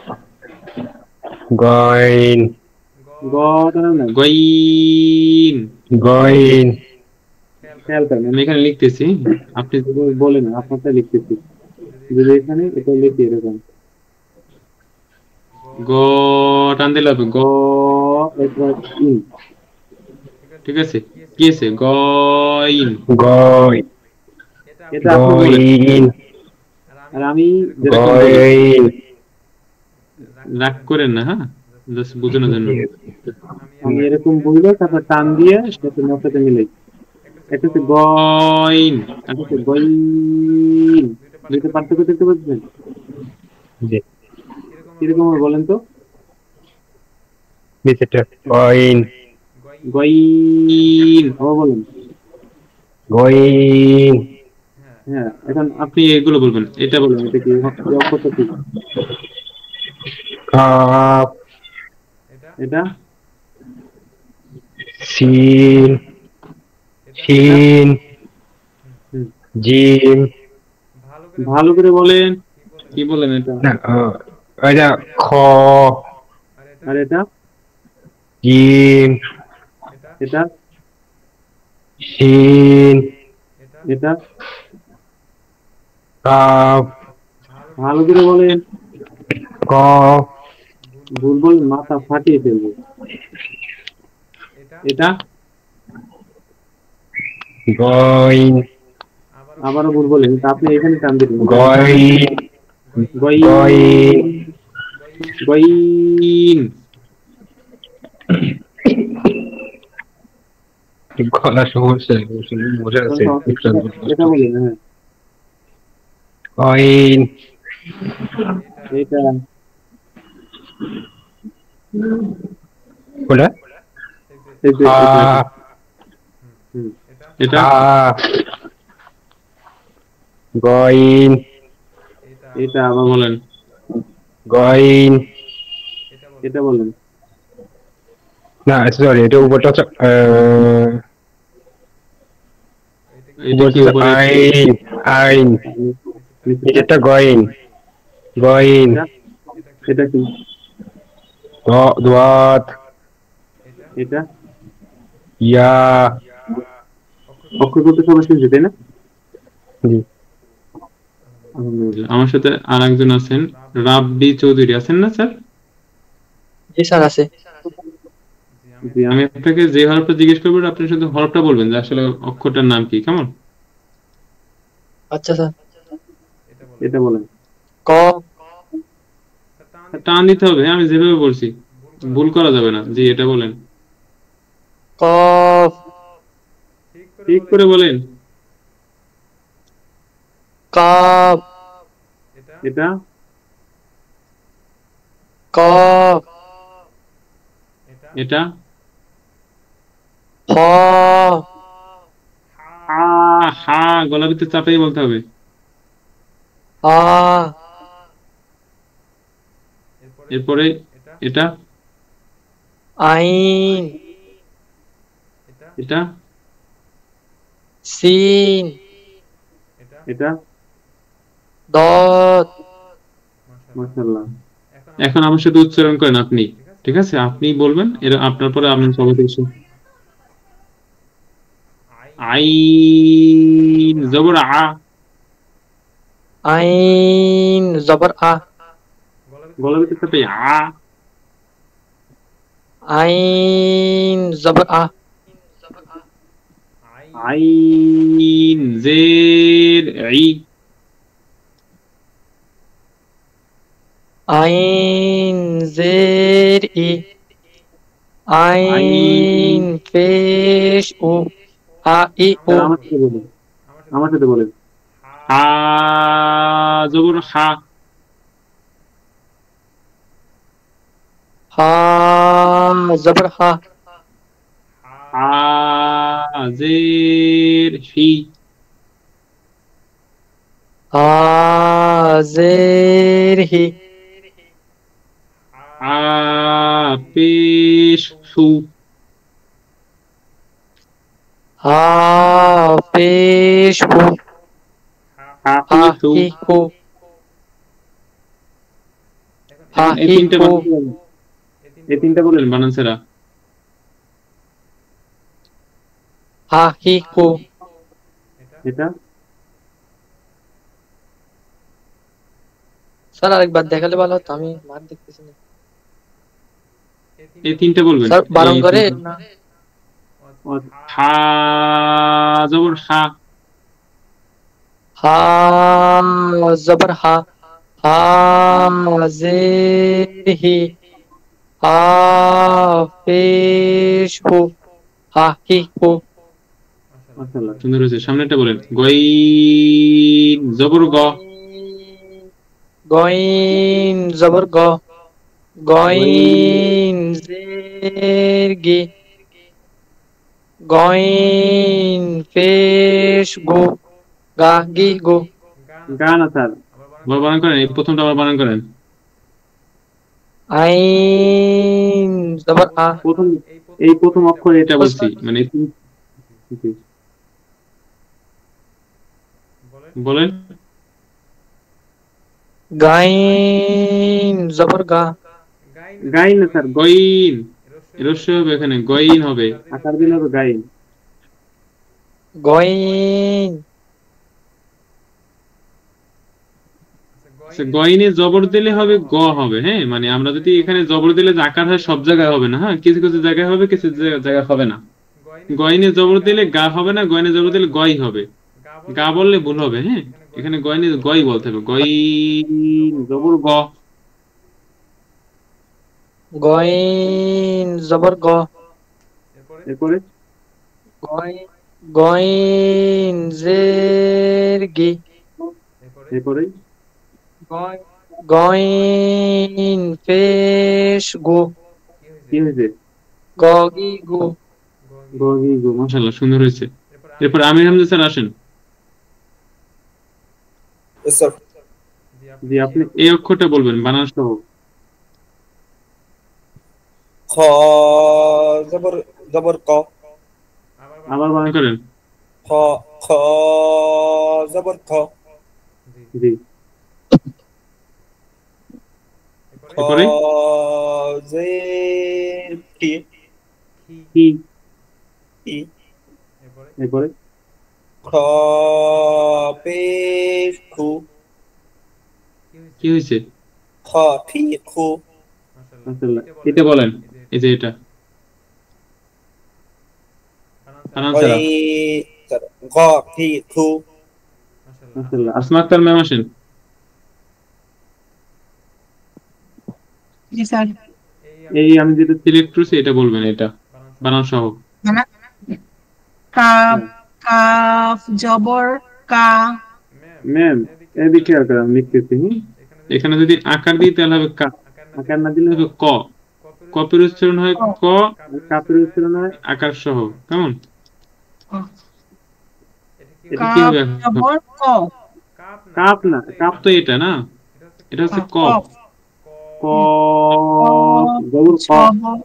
Speaker 4: গইন
Speaker 1: গ টান না, গইন।
Speaker 4: গইন
Speaker 1: খেয়াল করেন আমি এখানে লিখতেছি, আপনি যদি বলেন আপনারটা লিখতেছি, যদি এখানে এটা লিখি এরকম গ টান দিলে হবে গ, এরপর ইন, ঠিক আছে? কি আছে? গইন।
Speaker 4: গই
Speaker 1: এটা আপনি বলেন,
Speaker 4: গইন
Speaker 1: আর আমি যেরকম বলি
Speaker 4: গইন।
Speaker 1: রাগ করেন না, হ্যাঁ, জাস্ট বোঝানোর জন্য। আমি এরকম বললে তারপর টান দিয়ে সাথে মশাতে মিলাই, একটা হচ্ছে গইন, একটা হচ্ছে গইন, দুইটা পার্থক্য দেখতে পাচ্ছেন?
Speaker 4: জি
Speaker 1: কিরকম হবে বলেন তো?
Speaker 4: নিচেটা গইন
Speaker 1: গইন, আবার বলেন।
Speaker 4: গইন
Speaker 1: হ্যাঁ, এখন আপনি এগুলো বলবেন, এটা বলেন, এটা কি, এই অক্ষরটা কি?
Speaker 4: কাপ
Speaker 1: এটা
Speaker 4: সিন
Speaker 1: এটা
Speaker 4: শিন
Speaker 1: হুম,
Speaker 4: জিম।
Speaker 1: ভালো করে বলেন, কি বলেন এটা?
Speaker 4: না এটা খ
Speaker 1: আর এটা
Speaker 4: জিম
Speaker 1: এটা
Speaker 4: শিন
Speaker 1: এটা
Speaker 4: কাপ
Speaker 1: ভালো করে বলেন,
Speaker 4: কফ
Speaker 1: ভুল বলেন মাথা ফাটিয়ে ফেলবো। এটা
Speaker 4: গইন
Speaker 1: আবারও ভুল বলেন, তা আপনি এখানে টান দিবেন,
Speaker 4: গইন
Speaker 1: গইন গইন।
Speaker 4: গলা সমস্যা মজা আছে।
Speaker 1: এটা বলেন, হ্যাঁ,
Speaker 4: গইন
Speaker 1: এটা
Speaker 4: বলা
Speaker 1: এই যে
Speaker 4: আ
Speaker 1: এটা হুম, এটা
Speaker 4: গইন
Speaker 1: এটা আবার বলেন,
Speaker 4: গইন
Speaker 1: এটা বলেন,
Speaker 4: না সরি এটা উপরটা হচ্ছে
Speaker 1: এটা কি উপরে?
Speaker 4: আইন আইন
Speaker 1: নিচেটা?
Speaker 4: এটা গইন গইন
Speaker 1: এটা এটা কি?
Speaker 4: দোয়াত
Speaker 1: এটা
Speaker 4: ইয়া
Speaker 1: অক্ষর করতে সবাই শুনছে, তাই না?
Speaker 4: জি
Speaker 1: আলহামদুলিল্লাহ। আমার সাথে আর একজন আছেন, রাব্বি চৌধুরী, আছেন না স্যার?
Speaker 5: জি স্যার আছে।
Speaker 1: জি, আমি আপনাকে যে হরফটা জিজ্ঞেস করবো আপনি শুধু হরফটা বলবেন যে আসলে অক্ষরটার নাম কি, কেমন?
Speaker 5: আচ্ছা স্যার।
Speaker 1: এটা বলেন।
Speaker 5: ক
Speaker 1: টান দিতে হবে, আমি যেভাবে বলছি, ভুল করা যাবে না। জি, এটা বলেন,
Speaker 5: কফ
Speaker 1: ঠিক করে বলেন।
Speaker 5: কাপ
Speaker 1: এটা
Speaker 5: কফ
Speaker 1: এটা
Speaker 5: হ
Speaker 1: হা, হা গলার ভিতরে চাপাই বলতে হবে।
Speaker 5: হা
Speaker 1: এরপরে এটা
Speaker 5: আইন
Speaker 1: এটা
Speaker 5: সিন
Speaker 1: এটা
Speaker 5: দত
Speaker 1: মাশাআল্লাহ। এখন আমার সাথে উচ্চারণ করেন আপনি, ঠিক আছে? আপনি বলবেন, এর আপনার পরে আমি সবাই থেকে শুনি। আইন জবর আ,
Speaker 5: আইন জবর আ
Speaker 1: গলার ভিতরে চাপাই আ।
Speaker 5: আইন জবর আ
Speaker 1: আইন জের ই,
Speaker 5: আইন জের ই আইন পেশ ও আ ই ও
Speaker 1: আমার সাথে বলেন, আমার সাথে বলেন, হা জবর হা,
Speaker 5: হা জবর হা
Speaker 1: হা জের হি
Speaker 5: হা জের হি
Speaker 1: হা পেশ হু
Speaker 5: হা পেশ হু
Speaker 1: হা
Speaker 5: হা
Speaker 1: হি হু
Speaker 5: হি হু হা
Speaker 1: এখন এই
Speaker 5: হি
Speaker 1: তিনটা
Speaker 5: হু
Speaker 1: বানান বলেন। এই তিনটা বলেন বানান ছাড়া।
Speaker 5: হা হি হু
Speaker 1: এটা
Speaker 5: স্যার আরেকবার দেখালে ভালো হতো, আমি মান দেখতেছি না
Speaker 1: এই তিনটা বলবেন।
Speaker 5: স্যার বারণ
Speaker 1: এই
Speaker 5: করে
Speaker 1: তিনটা
Speaker 5: না
Speaker 1: হা জবর হা
Speaker 5: হা জবর হা হা জের হি হা পেশ হু হা হি হু
Speaker 1: মাশাআল্লাহ সুন্দর হয়েছে। সামনেটা বলেন গইন জবর গ
Speaker 5: গইন জবর গ
Speaker 1: গইন
Speaker 5: গইন জের গি গইন পেশ গু গা গি গু
Speaker 1: গা না স্যার, আবার বানান করেন। এই প্রথমটা আবার বানান করেন।
Speaker 5: আইন জবর আ
Speaker 1: প্রথম এই প্রথম অক্ষর এটা বলছি, মানে জি, বলেন।
Speaker 5: গাইন জবর গা
Speaker 1: গাইন না স্যার, গইন। রস্য হবে এখানে, গইন হবে, আকার দিন হবে গাইন।
Speaker 5: গইন
Speaker 1: আচ্ছা, গইনে জবর দিলে হবে গ হবে। হ্যাঁ, মানে আমরা যদি এখানে জবর দিলে যে আকার হয় সব জায়গায় হবে না। হ্যাঁ, কিছু কিছু জায়গায় হবে, কিছু জায়গায় হবে না। গইনে জবর দিলে গা হবে না, গইনে জবর দিলে গই হবে। গা বললে ভুল হবে। হ্যাঁ, এখানে গইনে গই বলতে হবে, গইন জবর গ।
Speaker 5: গইন জবর গ
Speaker 1: এরপরে
Speaker 5: গইন গইন জের গি
Speaker 1: এরপরে
Speaker 5: গইন পেশ গু
Speaker 1: কি হয়েছে?
Speaker 5: গ গি গু
Speaker 1: গগি গো, মাশাআল্লাহ সুন্দর হয়েছে। এরপর আমির হামজা স্যার আসেন।
Speaker 2: Yes, sir.
Speaker 1: জি, আপনি এই অক্ষরটা বলবেন বানান সহ।
Speaker 2: খ জবর জবর ক
Speaker 1: আবার বানান করেন।
Speaker 2: খ খ জবর খ
Speaker 1: জি,
Speaker 2: খ
Speaker 1: এরপরে
Speaker 2: জের কি
Speaker 1: কি,
Speaker 2: কি
Speaker 1: এরপরে
Speaker 2: খ পেশ খু
Speaker 1: কি হয়েছে?
Speaker 2: খ ফি খু
Speaker 1: মাশাআল্লাহ, এটা বলেন। এই যে এটা বানান
Speaker 2: গই
Speaker 1: ছাড়া।
Speaker 2: গ ফি খু
Speaker 1: মাশাআল্লাহ। আসমা আক্তার ম্যাম আসেন।
Speaker 3: জি স্যার।
Speaker 1: এই আমি যেটা সিলেক্ট করছি এটা বলবেন, এটা বানান সহ।
Speaker 3: মানে কাপ কাফ জবর কা
Speaker 1: ম্যাম এদিকে আকার আমি লিখতেছি। এখানে যদি আকার দিই তাহলে হবে কা, আকার না দিলে হবে ক। কপের উচ্চারণ হয় ক, কাপের উচ্চারণ হয় আকার সহ। কেমন? এটা কি
Speaker 3: কাপ
Speaker 1: হবে এখন?
Speaker 3: জবর ক
Speaker 1: কাপ না, কাপ তো এটা না, এটা হচ্ছে ক।
Speaker 3: কফ
Speaker 1: ক জবর ক।
Speaker 3: জবর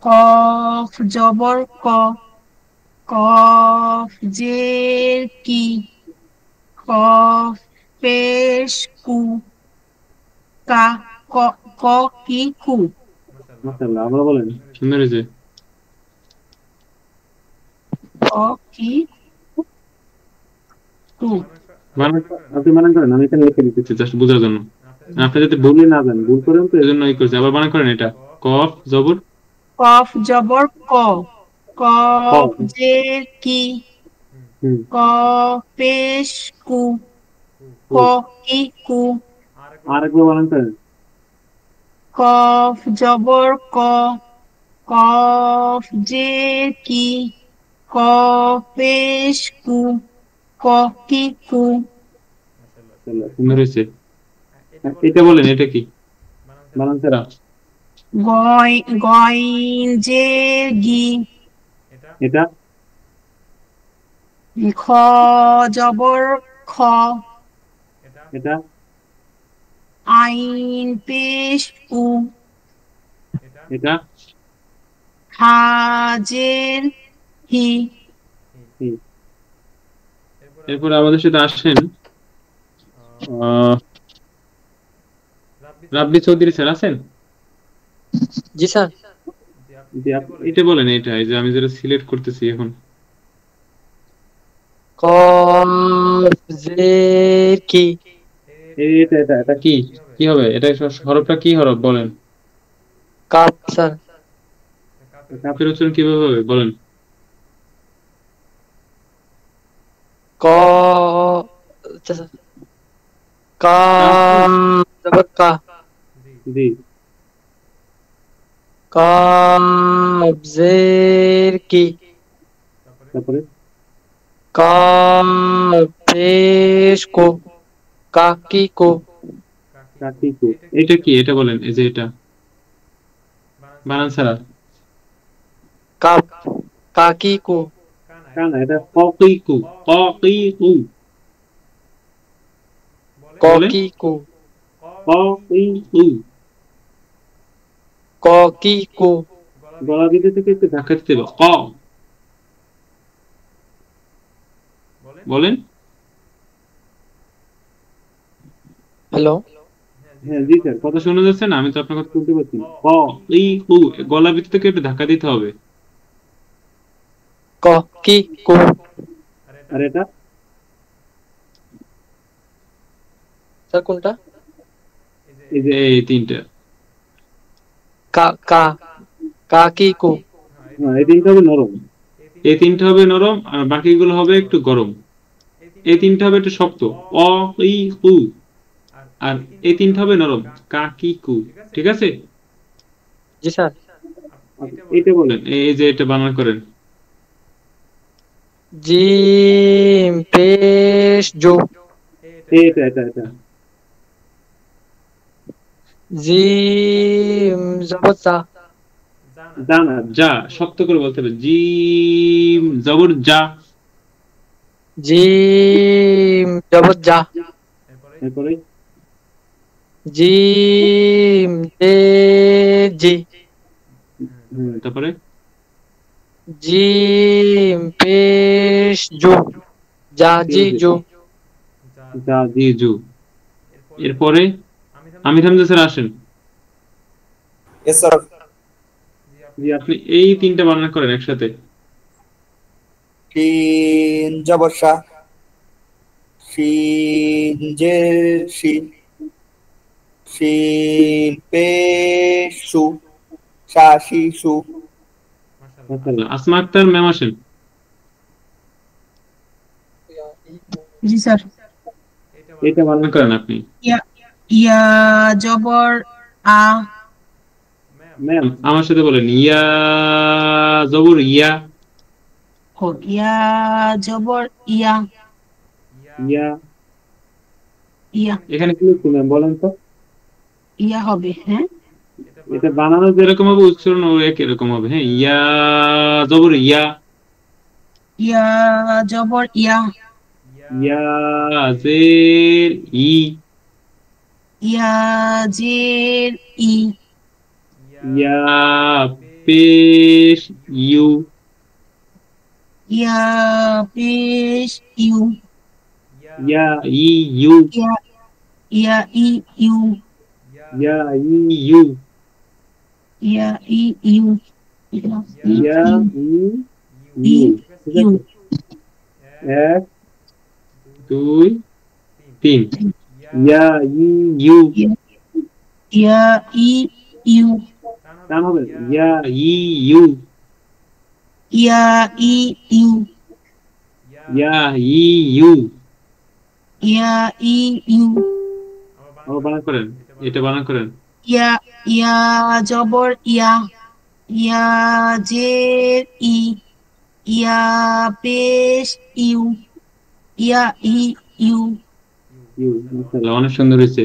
Speaker 3: কফ জবর ক কফ জের কি কফ পেশ কু কা ক ক কি কু
Speaker 1: মাশাআল্লাহ, আবার বলেন, সুন্দর হয়েছে।
Speaker 3: ক কি কু
Speaker 1: বানান আপনি বানান করেন, আমি এখানে লিখে দিতেছি জাস্ট বোঝার জন্য। আপনি যাতে ভুলে না যান, ভুল করেন তো এজন্য এই করছি। আবার বানান করেন এটা। কফ জবর
Speaker 3: কফ জবর ক
Speaker 1: ক।
Speaker 3: কফ জের কি
Speaker 1: হুম,
Speaker 3: ক পেশ কু ক কি কু
Speaker 1: আর একবার বানান করেন।
Speaker 3: কফ জবর ক কফ জের কি ক পেশ কু ক কি কু
Speaker 1: মাশাআল্লাহ, সুন্দর হয়েছে। এটা বলেন, এটা কি বানান ছাড়া।
Speaker 3: গইঞ্জের গি।
Speaker 1: এটা
Speaker 3: খ জবর খ।
Speaker 1: এটা
Speaker 3: আইন পেশ উ।
Speaker 1: এটা
Speaker 3: হাজের হি।
Speaker 1: হি। এরপর আমাদের সাথে আসেন আহ রাব্বি চৌধুরী স্যার আছেন?
Speaker 5: জি স্যার।
Speaker 1: জি, এটা বলেন, এটা এই যে আমি যেটা সিলেক্ট করতেছি এখন।
Speaker 5: কফ জের কি।
Speaker 1: এটা এটা এটা কি কি হবে? এটা হরফটা কি হরফ বলেন?
Speaker 5: Cup sir.
Speaker 1: কাফের উচ্চারণ কিভাবে হবে বলেন?
Speaker 5: ক আচ্ছা স্যার। কাম জবর কা।
Speaker 1: জি,
Speaker 5: কাফ জের কি।
Speaker 1: তারপরে
Speaker 5: কাম পেশ কো। কাকি কো।
Speaker 1: কাকিকু। এটা কি? এটা বলেন, এই যে এটা বানান ছাড়া।
Speaker 5: কাপ কাকি কো।
Speaker 1: কানা, এটা ককিকু। ককিকু বলেন,
Speaker 5: ককি কো।
Speaker 1: ককিকু।
Speaker 5: ককি কো।
Speaker 1: গলা দিতে থেকে একটু ধাক্কা দিতে হবে। বলেন।
Speaker 5: হ্যালো।
Speaker 1: হ্যাঁ জি স্যার, কথা শোনা যাচ্ছে না? আমি তো আপনার কথা শুনতে পাচ্ছি না। ককিকু, গলা ভিতর থেকে একটু ধাক্কা দিতে হবে।
Speaker 5: ককি কো।
Speaker 1: আর এটা
Speaker 5: স্যার কোনটা?
Speaker 1: এই যে এই তিনটা।
Speaker 5: কা কা কাকি কো।
Speaker 1: হ্যাঁ, এই তিনটা হবে নরম। এই তিনটা হবে নরম আর বাকিগুলো হবে একটু গরম। এই তিনটা হবে একটু শক্ত। অ ই কু। আর এই তিনটা হবে নরম। কাকিকু। ঠিক আছে?
Speaker 5: জি স্যার।
Speaker 1: এটা বলেন, এই যে এটা বানান করেন।
Speaker 5: জিম পেশ জো।
Speaker 1: এটা এটা এটা
Speaker 5: জিম জবর জা।
Speaker 1: জানা, যা শক্ত করে বলতে হবে। জিম জবর যা।
Speaker 5: জিম জবর জা।
Speaker 1: এরপরে
Speaker 5: জিম জে জি।
Speaker 1: তারপরে
Speaker 5: জিম পেশ জো। জা জি জো।
Speaker 1: যা জি জু। এরপরে আমির হামজা স্যার আসেন।
Speaker 2: Yes, sir.
Speaker 1: জি, আপনি এই তিনটা বানান করেন একসাথে।
Speaker 2: শিন জবর শা। শিন জের শি। শিন পেশ সু। শা শি সু।
Speaker 1: মাশাআল্লাহ। আসমা আক্তার ম্যাম আসেন।
Speaker 3: জি স্যার।
Speaker 1: এটা বানান করেন আপনি।
Speaker 3: ইয়া ইয়া জবর আ।
Speaker 1: ম্যাম আমার সাথে বলেন, ইয়া জবর ইয়া।
Speaker 3: ও ইয়া জবর ইয়া।
Speaker 1: ইয়া
Speaker 3: ইয়া
Speaker 1: এখানে কি লিখছি ম্যাম বলেন তো?
Speaker 3: ইয়া হবে, হ্যাঁ।
Speaker 1: এটা বানানো যেরকম হবে উচ্চারণ ও একই রকম হবে। হ্যাঁ, ইয়া জবর ইয়া।
Speaker 3: ইয়া জবর ইয়া।
Speaker 1: ইয়া জের ই।
Speaker 3: ইয়া জের ই।
Speaker 1: ইয়া পেশ ইউ।
Speaker 3: ইয়া পেশ ইউ।
Speaker 1: ইয়া ই ইউ।
Speaker 3: ইয়া ইয়া ই ইউ।
Speaker 1: ইয়া ই ইউ।
Speaker 3: ইয়া ই ইউ। ইয়া ই
Speaker 1: ইয়া
Speaker 3: ইউ।
Speaker 1: ই
Speaker 3: ই
Speaker 1: ইউ। ঠিক
Speaker 3: ইউ।
Speaker 1: আছে? এক, দুই, তিন। ইয়া ই ইউ।
Speaker 3: ইয়া ই ইউ।
Speaker 1: টান হবে। ইয়া ই ইউ।
Speaker 3: ইয়া ই ইউ।
Speaker 1: ইয়া ই ইউ।
Speaker 3: ইয়া ই ইউ।
Speaker 1: আবার বানান করেন, এটা বানান করেন।
Speaker 3: ইয়া ইয়া জবর ইয়া। ইয়া জের ই। ইয়া পেশ ইউ। ইয়া ই ইউ।
Speaker 1: ইউ। মাশাআল্লাহ, অনেক সুন্দর হয়েছে।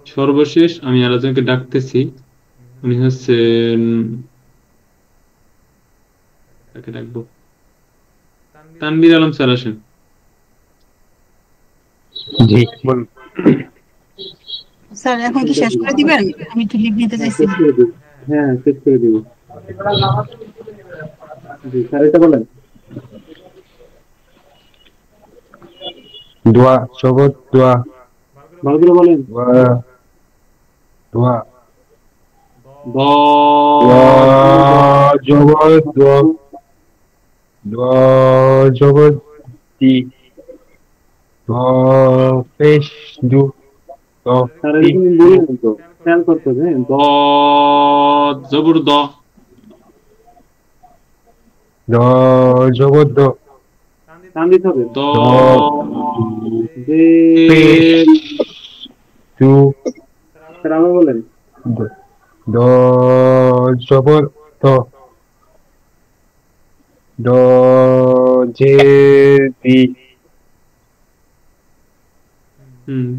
Speaker 1: সর্বশেষ আমি আরেকজনকে ডাকতেছি। উনি হচ্ছেন, তাকে ডাকবো, তানভীর আলম স্যার আসেন।
Speaker 4: জি বলুন।
Speaker 3: স্যার এখন কি শেষ করে দিবেন? আমি একটু লিভ নিতে
Speaker 1: হ্যাঁ,
Speaker 3: চাইছি।
Speaker 1: শেষ করে দিব। হ্যাঁ, শেষ করে দিব। জি স্যার, এটা বলেন।
Speaker 4: দোয়া জগৎ দোয়া
Speaker 1: ভালো করে বলেন।
Speaker 4: দোয়া দোয়া
Speaker 1: দ
Speaker 4: দোয়া জগৎ দোয়া দোয়া জগৎ দি দোয়া পেশ দু দো
Speaker 1: স্যার
Speaker 4: দি
Speaker 1: এরকম বললেন তো, খেয়াল করতে হবে। হ্যাঁ, দ জবর দ,
Speaker 4: দো জগৎ দো
Speaker 1: টান দিতে হবে। দ
Speaker 4: দো
Speaker 1: জে,
Speaker 4: পেশ দু
Speaker 1: স্যার আবার বলেন।
Speaker 4: দো জবর দো দো জে দি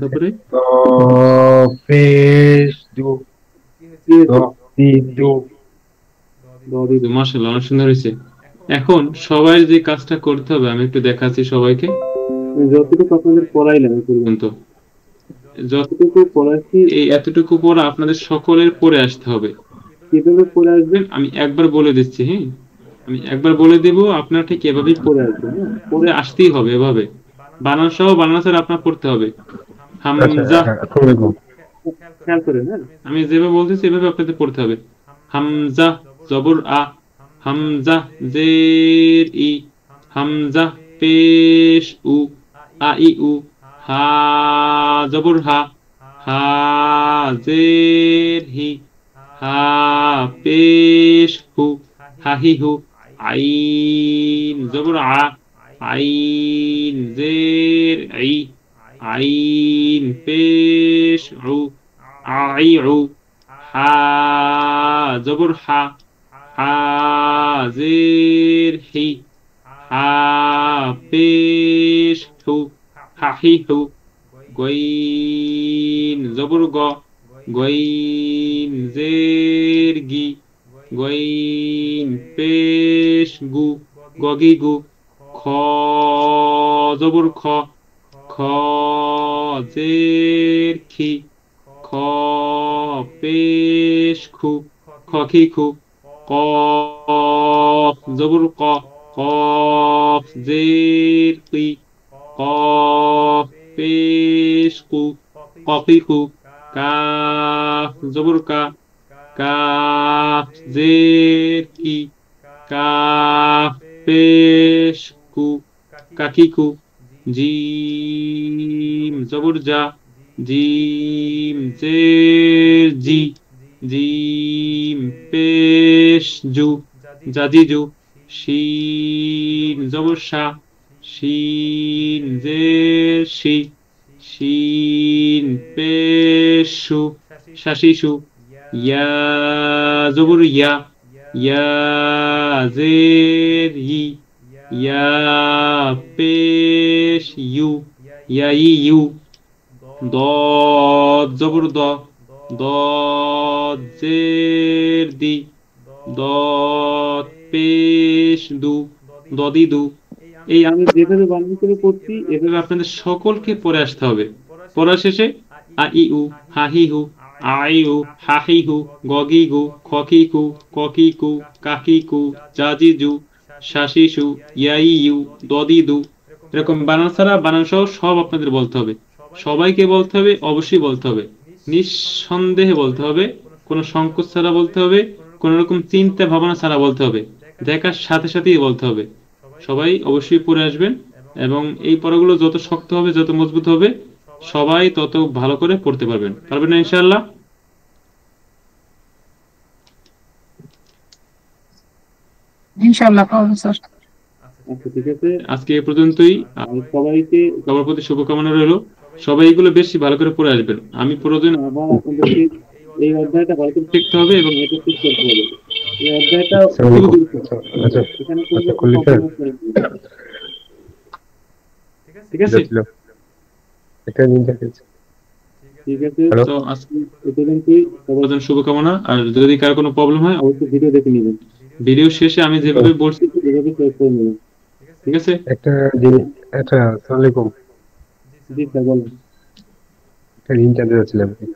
Speaker 1: তারপরে
Speaker 4: দো পেশ দু
Speaker 1: কি
Speaker 4: দো
Speaker 1: হয়েছে?
Speaker 4: দি দু
Speaker 1: দ দিদি, মাশাআল্লাহ, অনেক সুন্দর হয়েছে। এখন সবাই যে কাজটা করতে হবে আমি একটু দেখাচ্ছি সবাইকে। যতটুকু আপনাদের পড়াইলাম এই পর্যন্ত, যতটুকু পড়াচ্ছি এই এতটুকু পড়া আপনাদের সকলের পড়ে আসতে হবে। কিভাবে পড়ে আসবেন আমি একবার বলে দিচ্ছি। হ্যাঁ, আমি একবার বলে দেব, আপনারা ঠিক এভাবেই পড়ে আসবেন। হ্যাঁ, পড়ে আসতেই হবে এভাবে, বানান সহ। বানান স্যার আপনার পড়তে হবে।
Speaker 4: আচ্ছা
Speaker 1: হামজা,
Speaker 4: হ্যাঁ আসসালামু আলাইকুম।
Speaker 1: খেয়াল করেন। হ্যাঁ, আমি যেভাবে বলতেছি এভাবে আপনাদের পড়তে হবে। হামজা জবর আ, হামজা জের ই, হামজা পেশ উ, আ ই উ, হা জবর হা, হা জের হি, হা পেশ হু, হাহি হু, আইন জবর আ, আইন জের ই, আইন পেশ উ, আই উ, হা জবর হা, হা জের হি, হা পেশ হু, হাহি হু, গইন জবর গ, গইন জের গি, গইন পেশ গু, গগি গু, খ জবর খ, খ জের খি, খ পেশ খু, খি খু, কফ জবর ক, কফ জের কি, কফ পেশ কু, কফি কু, কাফ জবর কা, কাফ জের কি, কাফ পেশ কু, কাকি কু, জিম জবর জা, জিম জের জি, জিম পেশ জু, জাজি জু, শিন জবর শা, শিন জের শি, শিন পেশ শু, শাশি শু, ইয়া জবর ইয়া, ইয়া জের ই, ইয়া পেশ ইউ, ইয়াই ইউ, দদ জবর দ, দদ জের দি, দদ পেশ দু, দদি দু। এই আমি যেভাবে বানান করে পড়ছি এভাবে আপনাদের সকলকে পড়ে আসতে হবে। পড়া শেষে আ ই উ, হা হি হু, আই উ, হা হি হু, গগি গু, খকি কু, ককি কু, কাকি কু, জাজি জু, শাশি সু, ইয়াই ইউ, দদি দু। এরকম বানান ছাড়া বানান সহ সব আপনাদের বলতে হবে। সবাইকে বলতে হবে, অবশ্যই বলতে হবে, নিঃসন্দেহে বলতে হবে, কোনো সংকোচ ছাড়া বলতে হবে, কোন রকম চিন্তা ভাবনা ছাড়া বলতে হবে, দেখার সাথে সাথেই বলতে হবে। সবাই অবশ্যই পড়ে আসবেন এবং এই পড়াগুলো যত শক্ত হবে, যত মজবুত হবে, সবাই তত ভালো করে পড়তে পারবেন। পারবেন না ইনশাআল্লাহ?
Speaker 3: ইনশাআল্লাহ পাবো স্যার।
Speaker 1: আচ্ছা, ঠিক আছে, আজকে এ পর্যন্তই। আর সবাইকে সবার প্রতি শুভকামনা রইলো। সবাই এগুলো বেশি ভালো করে পড়ে আসবেন। আমি প্রয়োজন আবার আপনাদেরকে এই অধ্যায়টা ভালো করে শিখতে হবে এবং এটা ঠিক করতে হবে। এই অধ্যায়টা
Speaker 4: আসসালামু
Speaker 1: খুবই
Speaker 4: আলাইকুম।
Speaker 1: গুরুত্বপূর্ণ।
Speaker 4: আচ্ছা
Speaker 1: এখানে কোনো
Speaker 4: আচ্ছা
Speaker 1: রকম
Speaker 4: খুলি স্যার,
Speaker 1: কম্প্রোমাইজ করে দিবেন না। ঠিক আছে?
Speaker 4: ছিল একটা জিনিস দেখেছি।
Speaker 1: ঠিক আছে,
Speaker 4: হ্যালো।
Speaker 1: তো আজকে এ পর্যন্তই। সবার জন্য শুভকামনা। আর যদি কারো কোনো প্রবলেম হয় অবশ্যই ভিডিও দেখে নেবেন। ভিডিও শেষে আমি যেভাবে বলছি সেভাবে শেষ করে নেবেন। ঠিক আছে?
Speaker 4: একটা জিনিস, একটা আসসালামু আলাইকুম,
Speaker 1: জি স্যার, বলেন।
Speaker 4: একটা রিং জানতে চাচ্ছিলাম একটু।